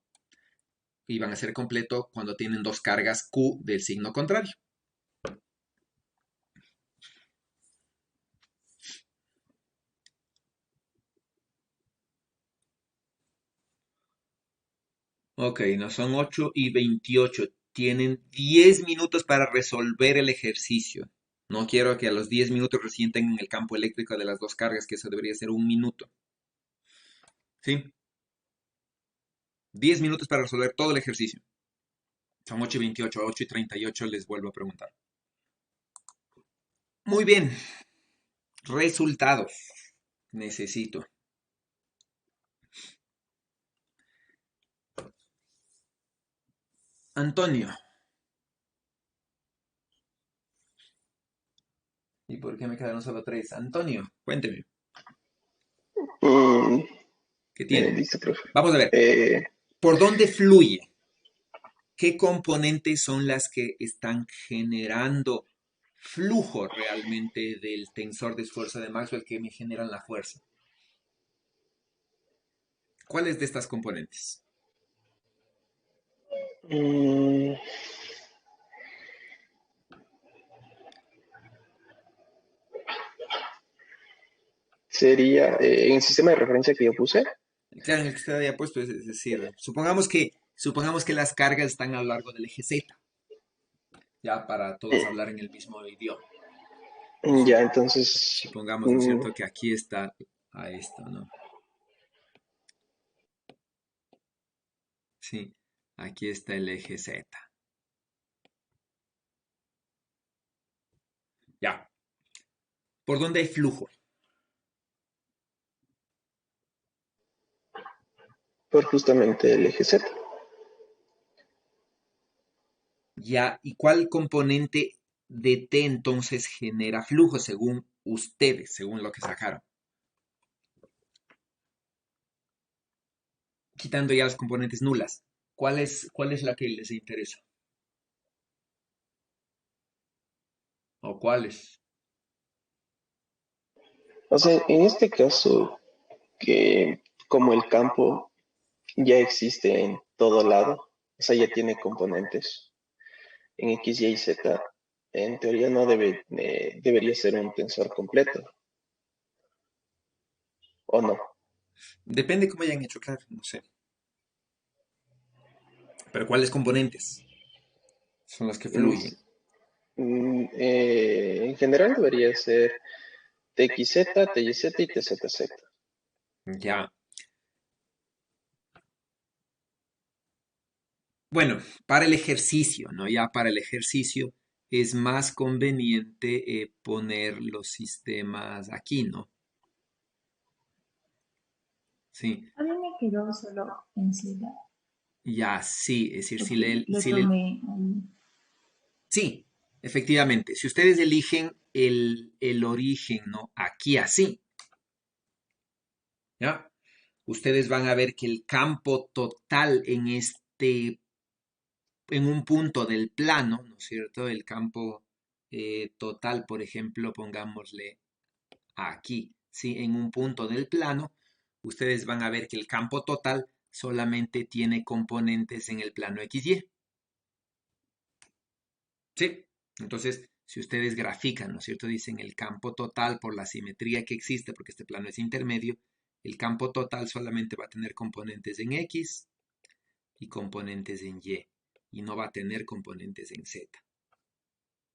y van a ser completo cuando tienen dos cargas Q del signo contrario. Ok, no son 8:28. Tienen 10 minutos para resolver el ejercicio. No quiero que a los 10 minutos recién tengan el campo eléctrico de las dos cargas, que eso debería ser 1 minuto. ¿Sí? 10 minutos para resolver todo el ejercicio. Son 8:28, 8:38 les vuelvo a preguntar. Muy bien. Resultados. Necesito. Antonio. ¿Y por qué me quedaron solo 3? Antonio, cuénteme. Mm, ¿Qué tiene? listo, profe. Vamos a ver. ¿Por dónde fluye? ¿Qué componentes son las que están generando flujo realmente del tensor de esfuerzo de Maxwell que me generan la fuerza? ¿Cuáles de estas componentes? Mm, sería en el sistema de referencia que yo puse. Claro, en el que usted había puesto, es decir, supongamos que las cargas están a lo largo del eje Z, ya para todos hablar en el mismo idioma. Ya, entonces, Supongamos, ¿no es cierto?, que aquí está a esto, ¿no? Sí, aquí está el eje Z. Ya. ¿Por dónde hay flujo? por justamente el eje Z. Ya. ¿Y cuál componente de T entonces genera flujo según ustedes, según lo que sacaron? Quitando ya las componentes nulas. ¿Cuál es la que les interesa? ¿O cuáles? O sea, en este caso, que como el campo ya existe en todo lado, o sea, ya tiene componentes en X, Y y Z, en teoría no debería ser un tensor completo, ¿o no? Depende cómo hayan hecho, claro, no sé. Pero ¿cuáles componentes son las que En, fluyen? en general debería ser TXZ, TYZ y TZZ. Ya. Bueno, para el ejercicio, ¿no? Ya para el ejercicio es más conveniente poner los sistemas aquí, ¿no? Sí. A mí me quedó solo en Z. Ya, sí, es decir, Porque lo tomé ahí. sí, efectivamente, si ustedes eligen el origen, ¿no? Aquí así, ¿ya? Ustedes van a ver que el campo total en un punto del plano, ¿no es cierto? El campo total, por ejemplo, pongámosle aquí, ¿sí? En un punto del plano, ustedes van a ver que el campo total solamente tiene componentes en el plano XY. ¿Sí? Entonces, si ustedes grafican, ¿no es cierto? Dicen el campo total por la simetría que existe, porque este plano es intermedio, el campo total solamente va a tener componentes en X y componentes en y no va a tener componentes en Z.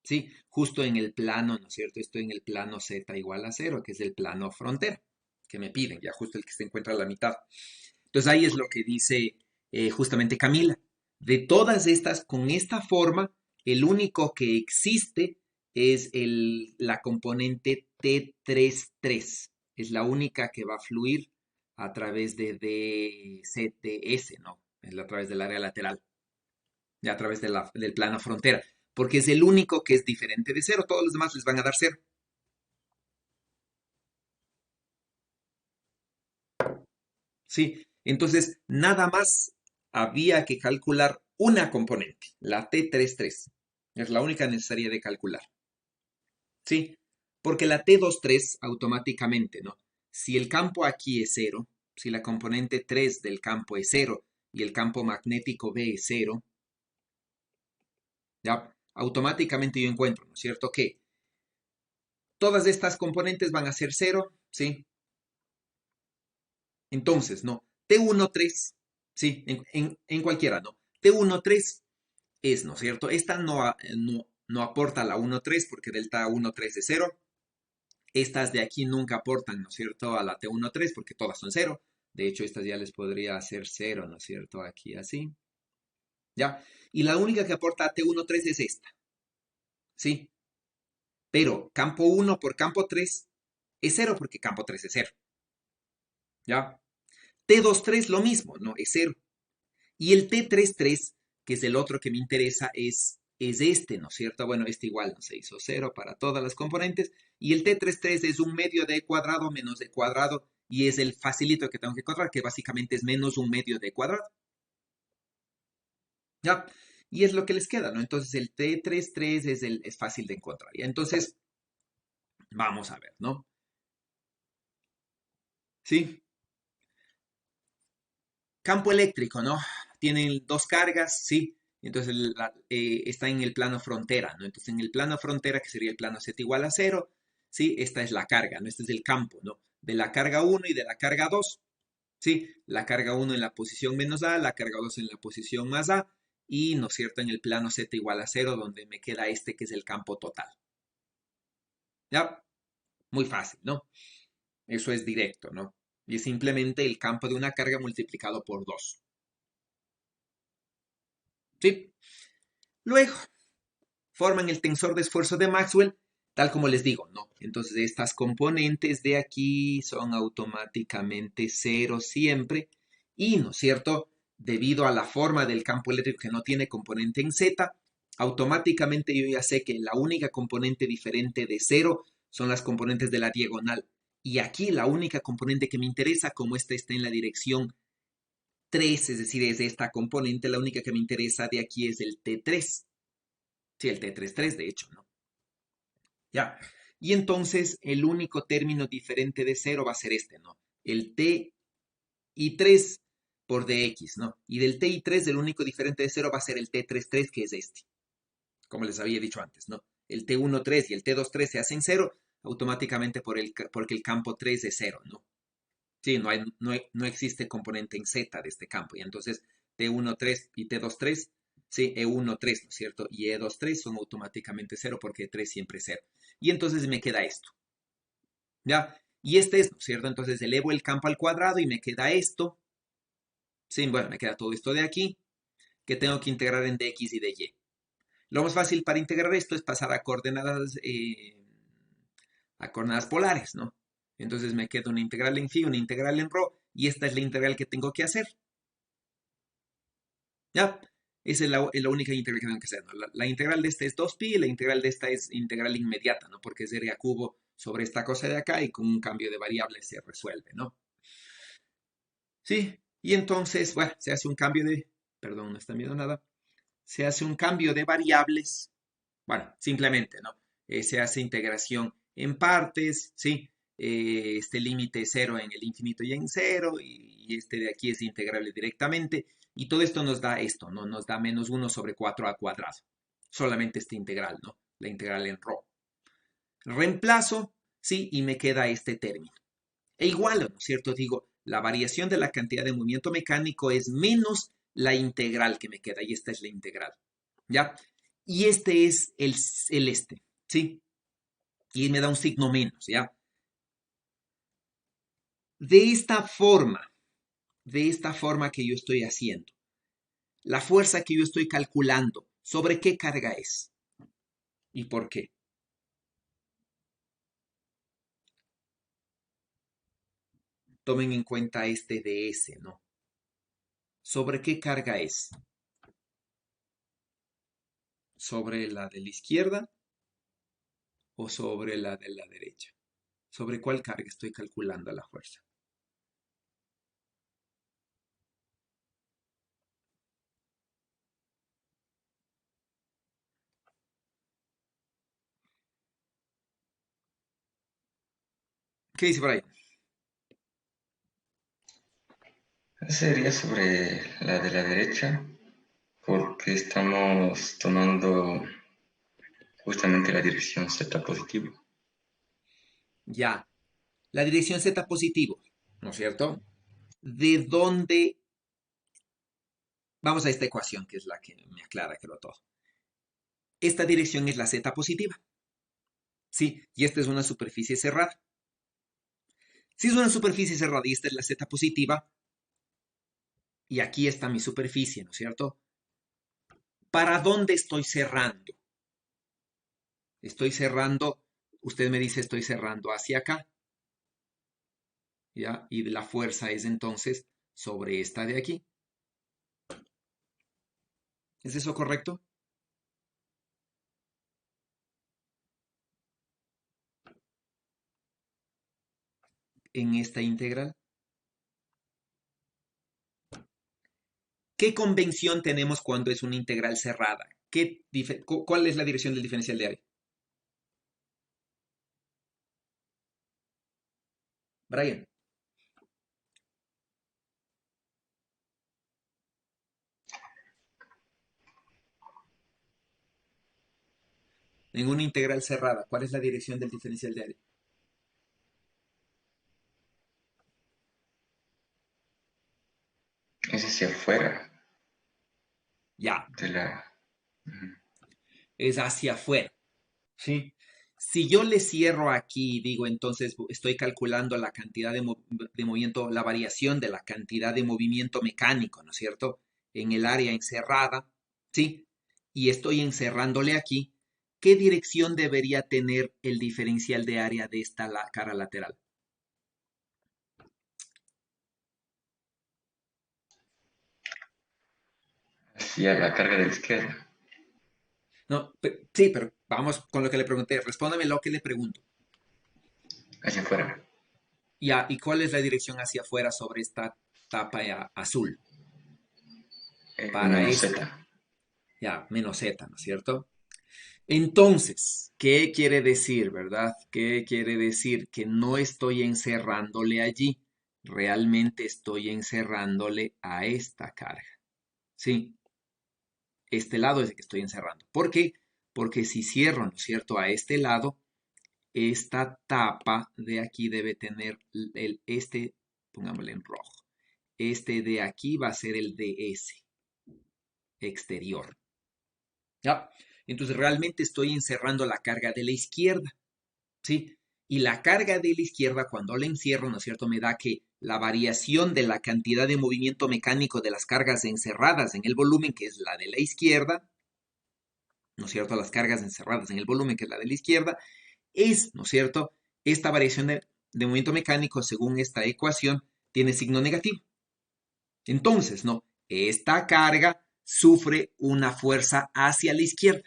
Sí, justo en el plano, ¿no es cierto? Estoy en el plano Z igual a 0, que es el plano frontera, que me piden, ya justo el que se encuentra a la mitad. Entonces ahí es lo que dice justamente Camila. De todas estas, con esta forma, el único que existe es la componente T33. Es la única que va a fluir a través de DCTS, ¿no? Es a través del área lateral, ya a través del plano frontera, porque es el único que es diferente de 0. Todos los demás les van a dar 0. Sí, entonces nada más había que calcular una componente, la T33. Es la única necesaria de calcular. Sí, porque la T23 automáticamente, ¿no? Si el campo aquí es 0, si la componente 3 del campo es 0 y el campo magnético B es 0, ya automáticamente yo encuentro, ¿no es cierto? Que todas estas componentes van a ser 0, ¿sí? Entonces, ¿no? T13, ¿sí? En cualquiera, ¿no? T13 es, ¿no es cierto? Esta no aporta la 1,3 porque delta 1,3 es 0. Estas de aquí nunca aportan, ¿no es cierto? A la T13 porque todas son 0. De hecho, estas ya les podría hacer 0, ¿no es cierto? Aquí así. ¿Ya? Y la única que aporta a T13 es esta. ¿Sí? Pero campo 1 por campo 3 es 0 porque campo 3 es 0. ¿Ya? T23 lo mismo, ¿no? Es 0. Y el T33, que es el otro que me interesa, es este, ¿no es cierto? Bueno, este igual no se hizo 0 para todas las componentes. Y el T33 es un medio de cuadrado menos de cuadrado. Y es el facilito que tengo que encontrar, que básicamente es menos un medio de cuadrado. ¿Ya? Y es lo que les queda, ¿no? Entonces el T33 es fácil de encontrar. ¿Ya? Entonces, vamos a ver, ¿no? ¿Sí? Campo eléctrico, ¿no? Tienen dos cargas, sí. Entonces está en el plano frontera, ¿no? Entonces en el plano frontera, que sería el plano Z igual a 0, ¿sí? Esta es la carga, ¿no? Este es el campo, ¿no? De la carga 1 y de la carga 2, ¿sí? La carga 1 en la posición menos A, la carga 2 en la posición más A, y, ¿no es cierto?, en el plano Z igual a 0, donde me queda este que es el campo total. ¿Ya? Muy fácil, ¿no? Eso es directo, ¿no? Y es simplemente el campo de una carga multiplicado por 2. ¿Sí? Luego, forman el tensor de esfuerzo de Maxwell, tal como les digo, ¿no? Entonces, estas componentes de aquí son automáticamente 0 siempre. Y, ¿no es cierto?, debido a la forma del campo eléctrico que no tiene componente en Z, automáticamente yo ya sé que la única componente diferente de 0 son las componentes de la diagonal. Y aquí la única componente que me interesa, como esta está en la dirección 3, es decir, es esta componente, la única que me interesa de aquí es el T3. Sí, el T33, de hecho, ¿no? Ya. Y entonces el único término diferente de 0 va a ser este, ¿no? El T y 3 por dx, ¿no? Y del T y 3 el único diferente de 0 va a ser el T33, que es este. Como les había dicho antes, ¿no? El T13 y el T23 se hacen 0 automáticamente porque el campo 3 es 0, ¿no? Sí, no existe componente en Z de este campo. Y entonces T13 y T23, sí, E13, ¿no es cierto? Y E23 son automáticamente 0 porque E3 siempre es 0. Y entonces me queda esto. ¿Ya? Y este es, ¿no es cierto? Entonces elevo el campo al cuadrado y me queda esto. Sí, bueno, me queda todo esto de aquí, que tengo que integrar en dx y dy. Lo más fácil para integrar esto es pasar a coordenadas polares, ¿no? Entonces me queda una integral en phi, una integral en rho, y esta es la integral que tengo que hacer. ¿Ya? Esa es la única integral que tengo que hacer, ¿no? La integral de esta es 2pi y la integral de esta es integral inmediata, ¿no? Porque es r a cubo sobre esta cosa de acá y con un cambio de variable se resuelve, ¿no? Sí, y entonces, bueno, se hace un cambio de, perdón, no están viendo nada, se hace un cambio de variables, bueno, simplemente, ¿no? Se hace integración en partes, ¿sí? Este límite es 0 en el infinito y en 0, y este de aquí es integrable directamente, y todo esto nos da esto, ¿no? Nos da menos 1 sobre 4a cuadrado, solamente esta integral, ¿no? La integral en ρ. Reemplazo, ¿sí? Y me queda este término. E igual, ¿no es cierto? Digo, la variación de la cantidad de movimiento mecánico es menos la integral que me queda, y esta es la integral, ¿ya? Y este es el este, ¿sí? Y me da un signo menos, ¿ya? De esta forma que yo estoy haciendo, la fuerza que yo estoy calculando, ¿sobre qué carga es? ¿Y por qué? Tomen en cuenta este ds, ¿no? ¿Sobre qué carga es? ¿Sobre la de la izquierda o sobre la de la derecha? ¿Sobre cuál carga estoy calculando la fuerza? ¿Qué dice por ahí? Sería sobre la de la derecha, porque estamos tomando justamente la dirección z positivo. Ya, la dirección z positivo, ¿no es cierto? ¿De dónde? Vamos a esta ecuación, que es la que me aclara que lo todo. Esta dirección es la z positiva, ¿sí? Y esta es una superficie cerrada. Si es una superficie cerrada y esta es la z positiva, y aquí está mi superficie, ¿no es cierto? ¿Para dónde estoy cerrando? Estoy cerrando, usted me dice estoy cerrando hacia acá, ¿ya? Y la fuerza es entonces sobre esta de aquí. ¿Es eso correcto? En esta integral. ¿Qué convención tenemos cuando es una integral cerrada? ¿Cuál es la dirección del diferencial de área? Brian. En una integral cerrada, ¿cuál es la dirección del diferencial de área? Es hacia afuera Ya, de la... Ujú. es hacia afuera. ¿Sí? Si yo le cierro aquí y digo, entonces estoy calculando la cantidad de movimiento, la variación de la cantidad de movimiento mecánico, ¿no es cierto? En el área encerrada, ¿sí? Y estoy encerrándole aquí, ¿qué dirección debería tener el diferencial de área de esta cara lateral? Hacia la carga de la izquierda, No, sí, pero vamos con lo que le pregunté. Respóndame lo que le pregunto. hacia afuera. Ya, ¿y cuál es la dirección hacia afuera sobre esta tapa azul? Para Menos esta. z. Ya, menos z, ¿no es cierto? Entonces, ¿qué quiere decir, verdad? ¿Qué quiere decir? Que no estoy encerrándole allí, realmente estoy encerrándole a esta carga. ¿Sí? Este lado es el que estoy encerrando. ¿Por qué? Porque si cierro, ¿no es cierto?, a este lado, esta tapa de aquí debe tener este, pongámosle en rojo. Este de aquí va a ser el DS exterior. ¿Ya? Entonces realmente estoy encerrando la carga de la izquierda, ¿sí? Y la carga de la izquierda, cuando la encierro, ¿no es cierto?, me da que la variación de la cantidad de movimiento mecánico de las cargas encerradas en el volumen, que es la de la izquierda, ¿no es cierto?, las cargas encerradas en el volumen, que es la de la izquierda, es, ¿no es cierto?, esta variación de movimiento mecánico, según esta ecuación, tiene signo negativo. Entonces, ¿no?, esta carga sufre una fuerza hacia la izquierda,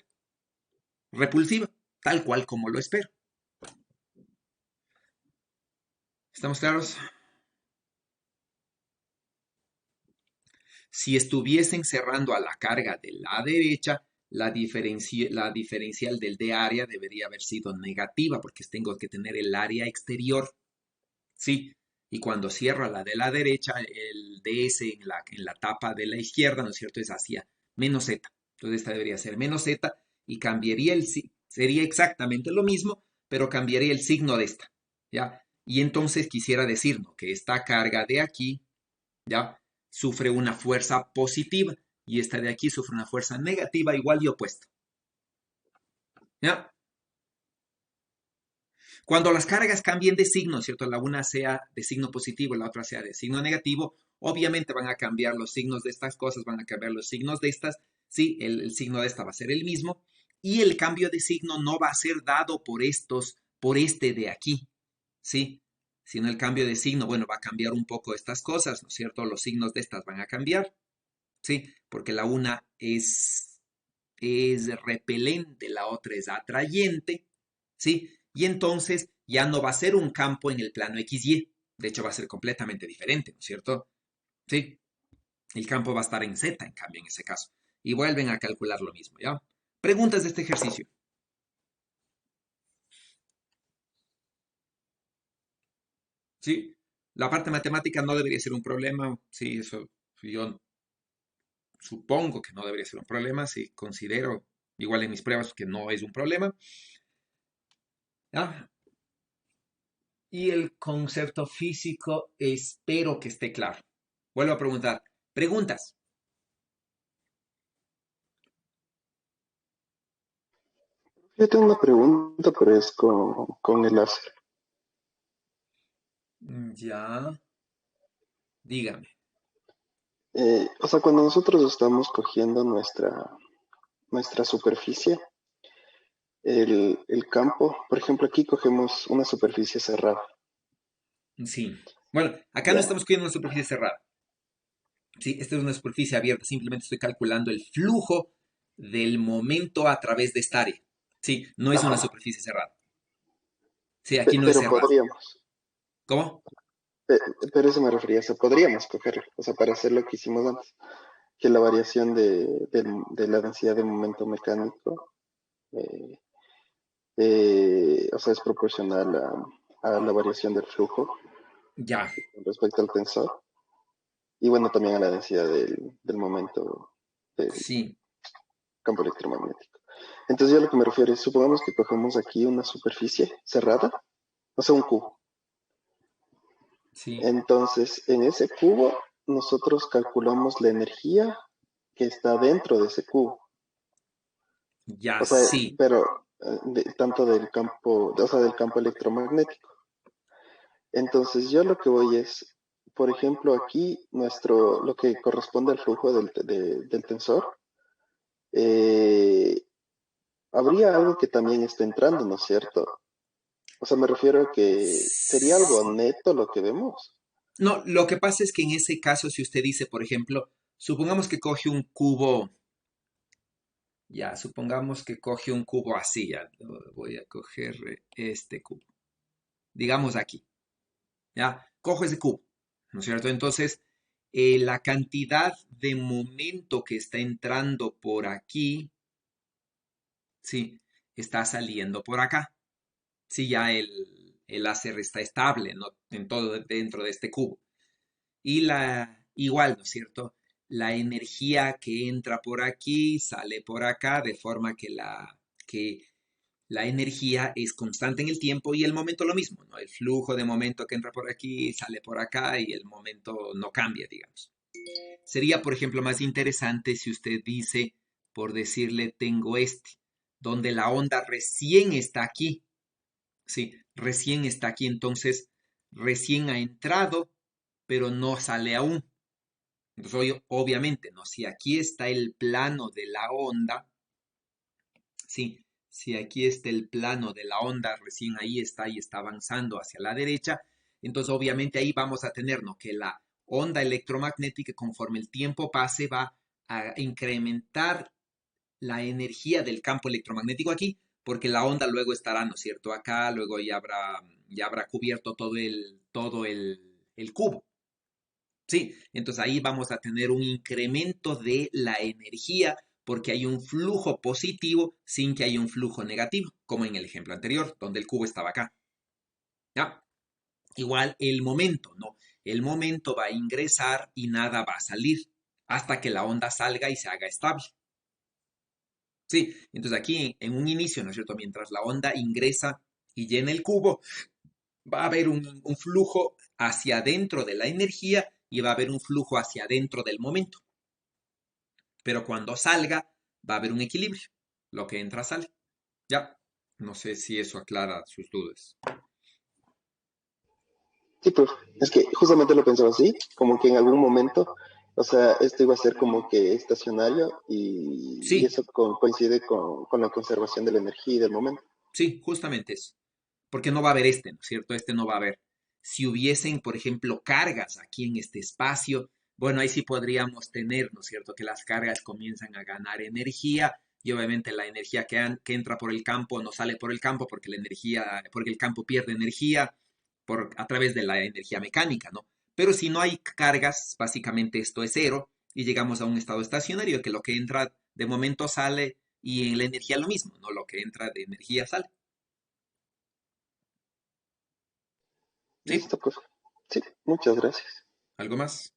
repulsiva, tal cual como lo espero. ¿Estamos claros? Si estuviesen cerrando a la carga de la derecha, la diferencial del D área debería haber sido negativa, porque tengo que tener el área exterior. Sí, y cuando cierro la de la derecha, el DS en la tapa de la izquierda, ¿no es cierto? Es hacia menos Z. Entonces esta debería ser menos Z y cambiaría sería exactamente lo mismo, pero cambiaría el signo de esta, ¿ya? Y entonces quisiera decir, ¿no?, que esta carga de aquí, ¿ya?, sufre una fuerza positiva y esta de aquí sufre una fuerza negativa igual y opuesta. ¿Ya? Cuando las cargas cambien de signo, ¿cierto? La una sea de signo positivo y la otra sea de signo negativo, obviamente van a cambiar los signos de estas cosas, van a cambiar los signos de estas, sí, el signo de esta va a ser el mismo, y el cambio de signo no va a ser dado por este de aquí, ¿sí? Sino el cambio de signo, bueno, va a cambiar un poco estas cosas, ¿no es cierto? Los signos de estas van a cambiar, ¿sí? Porque la una es repelente, la otra es atrayente, ¿sí? Y entonces ya no va a ser un campo en el plano XY, de hecho va a ser completamente diferente, ¿no es cierto? ¿Sí? El campo va a estar en Z, en cambio, en ese caso. Y vuelven a calcular lo mismo, ¿ya? Preguntas de este ejercicio. ¿Sí? La parte matemática no debería ser un problema, sí, eso yo supongo que no debería ser un problema, sí, considero igual en mis pruebas que no es un problema. ¿Ya? Y el concepto físico espero que esté claro. Vuelvo a preguntar. ¿Preguntas? Yo tengo una pregunta, pero es con el láser. Ya. Dígame. O sea, cuando nosotros estamos cogiendo nuestra superficie, el campo, por ejemplo, aquí cogemos una superficie cerrada, Sí. Bueno, acá no ¿ya? estamos cogiendo una superficie cerrada. Sí, esta es una superficie abierta. Simplemente estoy calculando el flujo del momento a través de esta área. Sí, no es una Ajá. superficie cerrada. Sí, aquí no es Pero cerrada. podríamos, ¿Cómo? pero eso me refería, o sea, podríamos cogerlo, o sea, para hacer lo que hicimos antes, que la variación de la densidad de momento mecánico, eh, o sea, es proporcional a la variación del flujo Ya. con respecto al tensor, y bueno, también a la densidad del momento del Sí. campo electromagnético. Entonces yo a lo que me refiero es, supongamos que cogemos aquí una superficie cerrada, o sea, un cubo. Sí. Entonces, en ese cubo, nosotros calculamos la energía que está dentro de ese cubo. Ya, O sea, sí. pero tanto del campo, o sea, del campo electromagnético. Entonces, yo lo que voy es, por ejemplo, aquí lo que corresponde al flujo del tensor, eh, habría algo que también está entrando, ¿no es cierto? O sea, me refiero a que sería algo neto lo que vemos. No, lo que pasa es que en ese caso, si usted dice, por ejemplo, supongamos que coge un cubo, ya, supongamos que coge un cubo así, ya, voy a coger este cubo, digamos aquí, ya, cojo ese cubo, ¿no es cierto? Entonces, la cantidad de momento que está entrando por aquí, sí, está saliendo por acá. Sí, ya el láser está estable, ¿no?, en todo dentro de este cubo. Y igual, ¿no es cierto? La energía que entra por aquí sale por acá, de forma que la energía es constante en el tiempo y el momento lo mismo, ¿no? El flujo de momento que entra por aquí sale por acá y el momento no cambia, digamos. Sería, por ejemplo, más interesante si usted dice, por decirle, tengo donde la onda recién está aquí. Sí, recién está aquí, entonces recién ha entrado, pero no sale aún. Entonces, obviamente, ¿no? Si aquí está el plano de la onda, sí, si aquí está el plano de la onda, recién ahí está y está avanzando hacia la derecha, entonces obviamente ahí vamos a tener, ¿no?, que la onda electromagnética, conforme el tiempo pase, va a incrementar la energía del campo electromagnético aquí, porque la onda luego estará, ¿no es cierto?, acá, luego ya habrá cubierto todo el cubo. Sí, entonces ahí vamos a tener un incremento de la energía porque hay un flujo positivo sin que haya un flujo negativo, como en el ejemplo anterior, donde el cubo estaba acá. ¿Ya? Igual el momento, ¿no? El momento va a ingresar y nada va a salir hasta que la onda salga y se haga estable. Sí, entonces aquí en un inicio, ¿no es cierto? Mientras la onda ingresa y llena el cubo, va a haber un flujo hacia adentro de la energía y va a haber un flujo hacia adentro del momento. Pero cuando salga, va a haber un equilibrio. Lo que entra sale. Ya. No sé si eso aclara sus dudas. Sí, profe. Es que justamente lo pensaba así, como que en algún momento, o sea, esto iba a ser como que estacionario y Sí, eso coincide con la conservación de la energía y del momento. sí, justamente eso. Porque no va a haber este, ¿no es cierto? Este no va a haber. Si hubiesen, por ejemplo, cargas aquí en este espacio, bueno, ahí sí podríamos tener, ¿no es cierto? Que las cargas comienzan a ganar energía y obviamente la energía que entra por el campo no sale por el campo porque porque el campo pierde energía a través de la energía mecánica, ¿no? Pero si no hay cargas, básicamente esto es cero y llegamos a un estado estacionario que lo que entra de momento sale y en la energía lo mismo, ¿no? Lo que entra de energía sale. ¿Sí? Listo, profe. Sí, muchas gracias. ¿Algo más?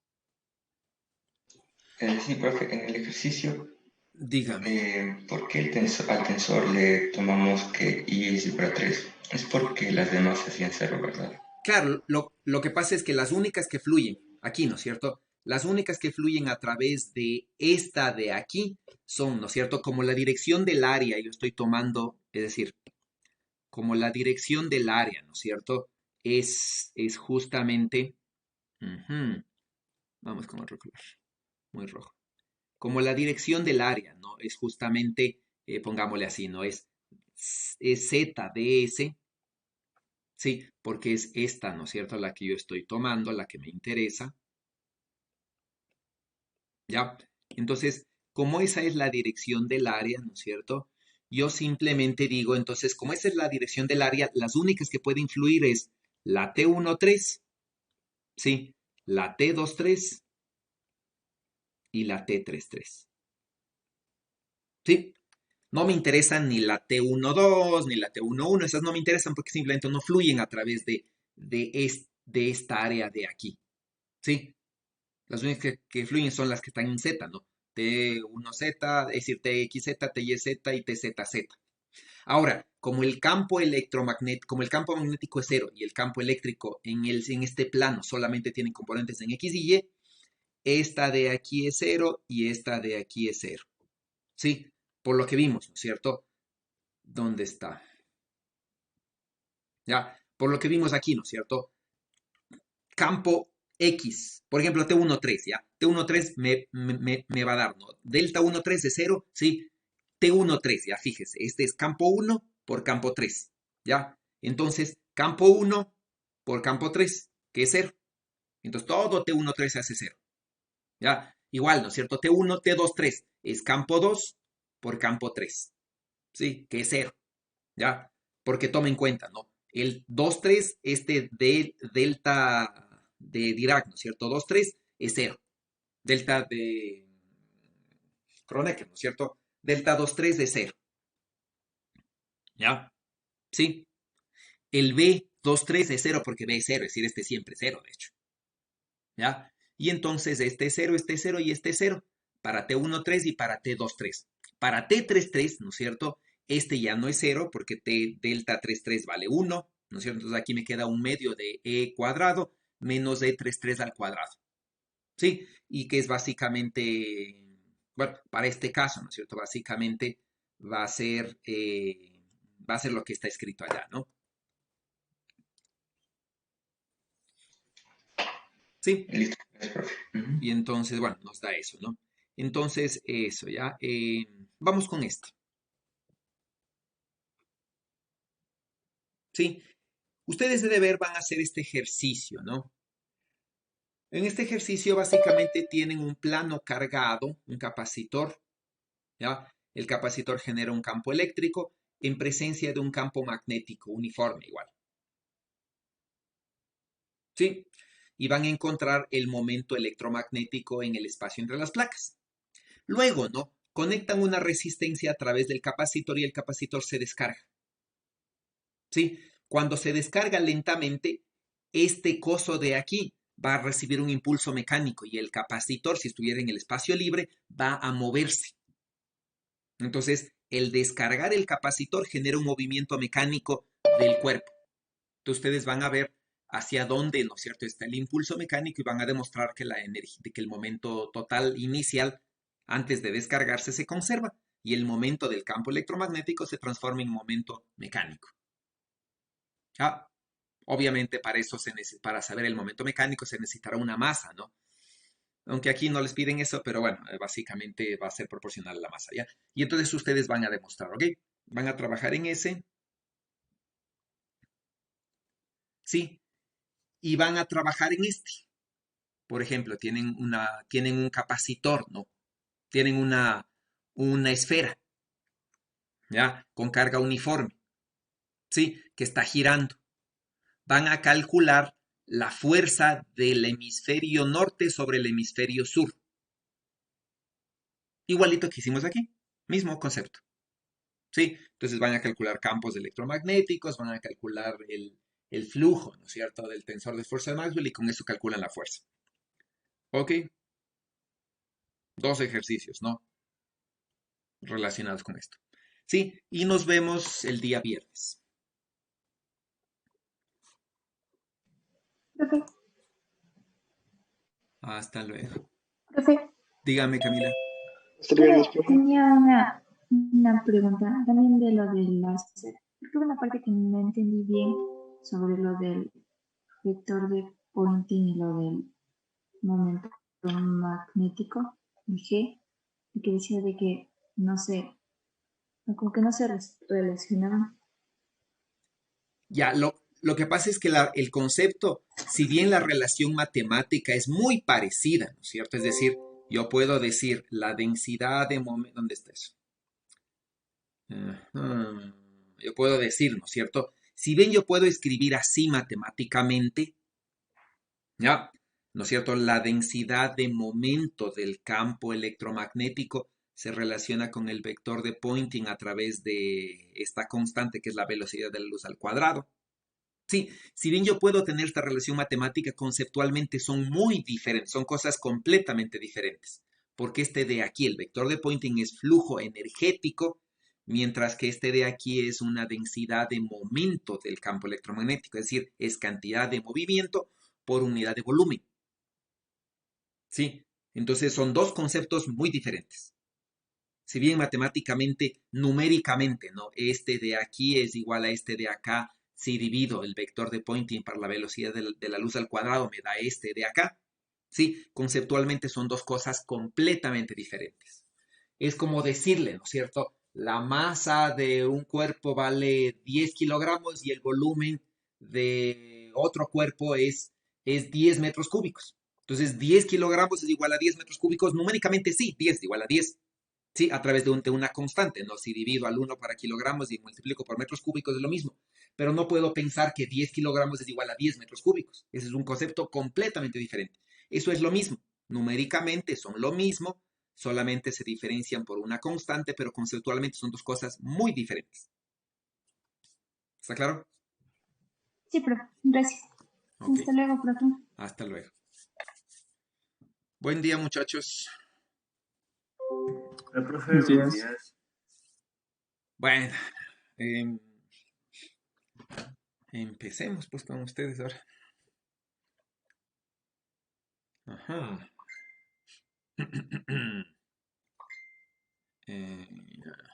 Sí, profe, en el ejercicio, Dígame. ¿por qué al tensor le tomamos que y es igual a 3? Es porque las demás se hacían cero, ¿verdad? Claro, lo que pasa es que las únicas que fluyen, aquí, ¿no es cierto? Las únicas que fluyen a través de esta de aquí son, ¿no es cierto? Como la dirección del área, yo estoy tomando, es decir, como la dirección del área, ¿no es cierto? Es justamente, ujú, vamos con otro color, muy rojo. Como la dirección del área, ¿no? Es justamente, pongámosle así, ¿no? Es ZDS. Sí, porque es esta, ¿no es cierto?, la que yo estoy tomando, la que me interesa, ¿ya? Entonces, como esa es la dirección del área, ¿no es cierto? Yo simplemente digo, entonces, como esa es la dirección del área, las únicas que pueden influir es la T13, ¿sí? La T23 y la T33, ¿sí? No me interesan ni la T12 ni la T11, esas no me interesan porque simplemente no fluyen a través de esta área de aquí, ¿sí? Las únicas que fluyen son las que están en Z, ¿no? T1Z, es decir, TXZ, TYZ y TZZ. Ahora, como el campo magnético es cero y el campo eléctrico en este plano solamente tienen componentes en X y Y, esta de aquí es cero y esta de aquí es cero. ¿Sí? Por lo que vimos, ¿no es cierto? ¿Dónde está? Ya, por lo que vimos aquí, ¿no es cierto? Campo X, por ejemplo, T13, ¿ya? T13 me va a dar, ¿no? Delta 13 de 0, ¿sí? T13, ya fíjese, este es campo 1 por campo 3, ¿ya? Entonces, campo 1 por campo 3, que es 0. Entonces, todo T13 se hace 0, ¿ya? Igual, ¿no es cierto? T1, T23 es campo 2 por campo 3, ¿sí? Que es 0, ¿ya? Porque toma en cuenta, ¿no? El 2,3, este de delta de Dirac, ¿no es cierto? 2,3 es cero. Delta de Kronecker, ¿no es cierto? Delta 2,3 es cero, ¿ya? ¿Sí? El B23 es cero porque B es cero, es decir, este siempre es cero, de hecho, ¿ya? Y entonces este es cero y este es cero para T13 y para T23. Para T33, ¿no es cierto? Este ya no es cero porque T delta 33 vale 1, ¿no es cierto? Entonces aquí me queda un medio de E cuadrado menos E33 al cuadrado, ¿sí? Y que es básicamente, bueno, para este caso, ¿no es cierto? Básicamente va a ser, va a ser lo que está escrito allá, ¿no? Sí, Listo, gracias, profe. Ujú. y entonces, bueno, nos da eso, ¿no? Entonces, eso, ¿ya? Vamos con esto, ¿sí? Ustedes de deber van a hacer este ejercicio, ¿no? En este ejercicio básicamente tienen un plano cargado, un capacitor, ¿ya? El capacitor genera un campo eléctrico en presencia de un campo magnético uniforme igual. ¿Sí? Y van a encontrar el momento electromagnético en el espacio entre las placas. Luego, ¿no? Conectan una resistencia a través del capacitor y el capacitor se descarga. ¿Sí? Cuando se descarga lentamente, este coso de aquí va a recibir un impulso mecánico y el capacitor, si estuviera en el espacio libre, va a moverse. Entonces, el descargar el capacitor genera un movimiento mecánico del cuerpo. Entonces, ustedes van a ver hacia dónde, ¿no es cierto?, está el impulso mecánico y van a demostrar que la energía, que el momento total inicial antes de descargarse se conserva y el momento del campo electromagnético se transforma en momento mecánico. Ah, obviamente para eso para saber el momento mecánico se necesitará una masa, ¿no? Aunque aquí no les piden eso, pero bueno, básicamente va a ser proporcional a la masa, ¿ya? Y entonces ustedes van a demostrar, ¿ok? Van a trabajar en ese, ¿sí? Y van a trabajar en este. Por ejemplo, tienen un capacitor, ¿no? Tienen una esfera, ¿ya? Con carga uniforme, ¿sí? Que está girando. Van a calcular la fuerza del hemisferio norte sobre el hemisferio sur. Igualito que hicimos aquí, mismo concepto. ¿Sí? Entonces van a calcular campos electromagnéticos, van a calcular el flujo, ¿no es cierto?, del tensor de fuerza de Maxwell y con eso calculan la fuerza. ¿Ok? 2 ejercicios, ¿no? Relacionados con esto. ¿Sí? Y nos vemos el día viernes. Profe, Hasta luego. profe, Dígame, Camila. Hasta el viernes, profe. tenía una pregunta también de lo del láser. Porque hubo una parte que no entendí bien sobre lo del vector de Poynting y lo del momento magnético, el G, y que decía de que no sé, como que no se relacionaban. Ya, lo que pasa es que el concepto, si bien la relación matemática es muy parecida, ¿no es cierto? Es decir, yo puedo decir la densidad de momento. ¿Dónde está eso? Yo puedo decir, ¿no es cierto? Si bien yo puedo escribir así matemáticamente, ¿ya? ¿No es cierto? La densidad de momento del campo electromagnético se relaciona con el vector de Poynting a través de esta constante que es la velocidad de la luz al cuadrado. Sí, si bien yo puedo tener esta relación matemática, conceptualmente son muy diferentes, son cosas completamente diferentes. Porque este de aquí, el vector de Poynting, es flujo energético, mientras que este de aquí es una densidad de momento del campo electromagnético, es decir, es cantidad de movimiento por unidad de volumen. ¿Sí? Entonces son dos conceptos muy diferentes. Si bien matemáticamente, numéricamente, ¿no? Este de aquí es igual a este de acá, si divido el vector de Poynting para la velocidad de la luz al cuadrado, me da este de acá. Sí, conceptualmente son dos cosas completamente diferentes. Es como decirle, ¿no es cierto? La masa de un cuerpo vale 10 kilogramos y el volumen de otro cuerpo es 10 metros cúbicos. Entonces, 10 kilogramos es igual a 10 metros cúbicos. Numéricamente sí, 10 es igual a 10. Sí, a través de una constante, ¿no? Si divido al 1 para kilogramos y multiplico por metros cúbicos es lo mismo. Pero no puedo pensar que 10 kilogramos es igual a 10 metros cúbicos. Ese es un concepto completamente diferente. Eso es lo mismo. Numéricamente son lo mismo, solamente se diferencian por una constante, pero conceptualmente son dos cosas muy diferentes. ¿Está claro? Sí, profe, gracias. Ok, Hasta luego, profe. hasta luego. Buen día, muchachos. Hola, profe, Buenos buenos días. días. Bueno, empecemos pues con ustedes ahora. Ajá. Ya.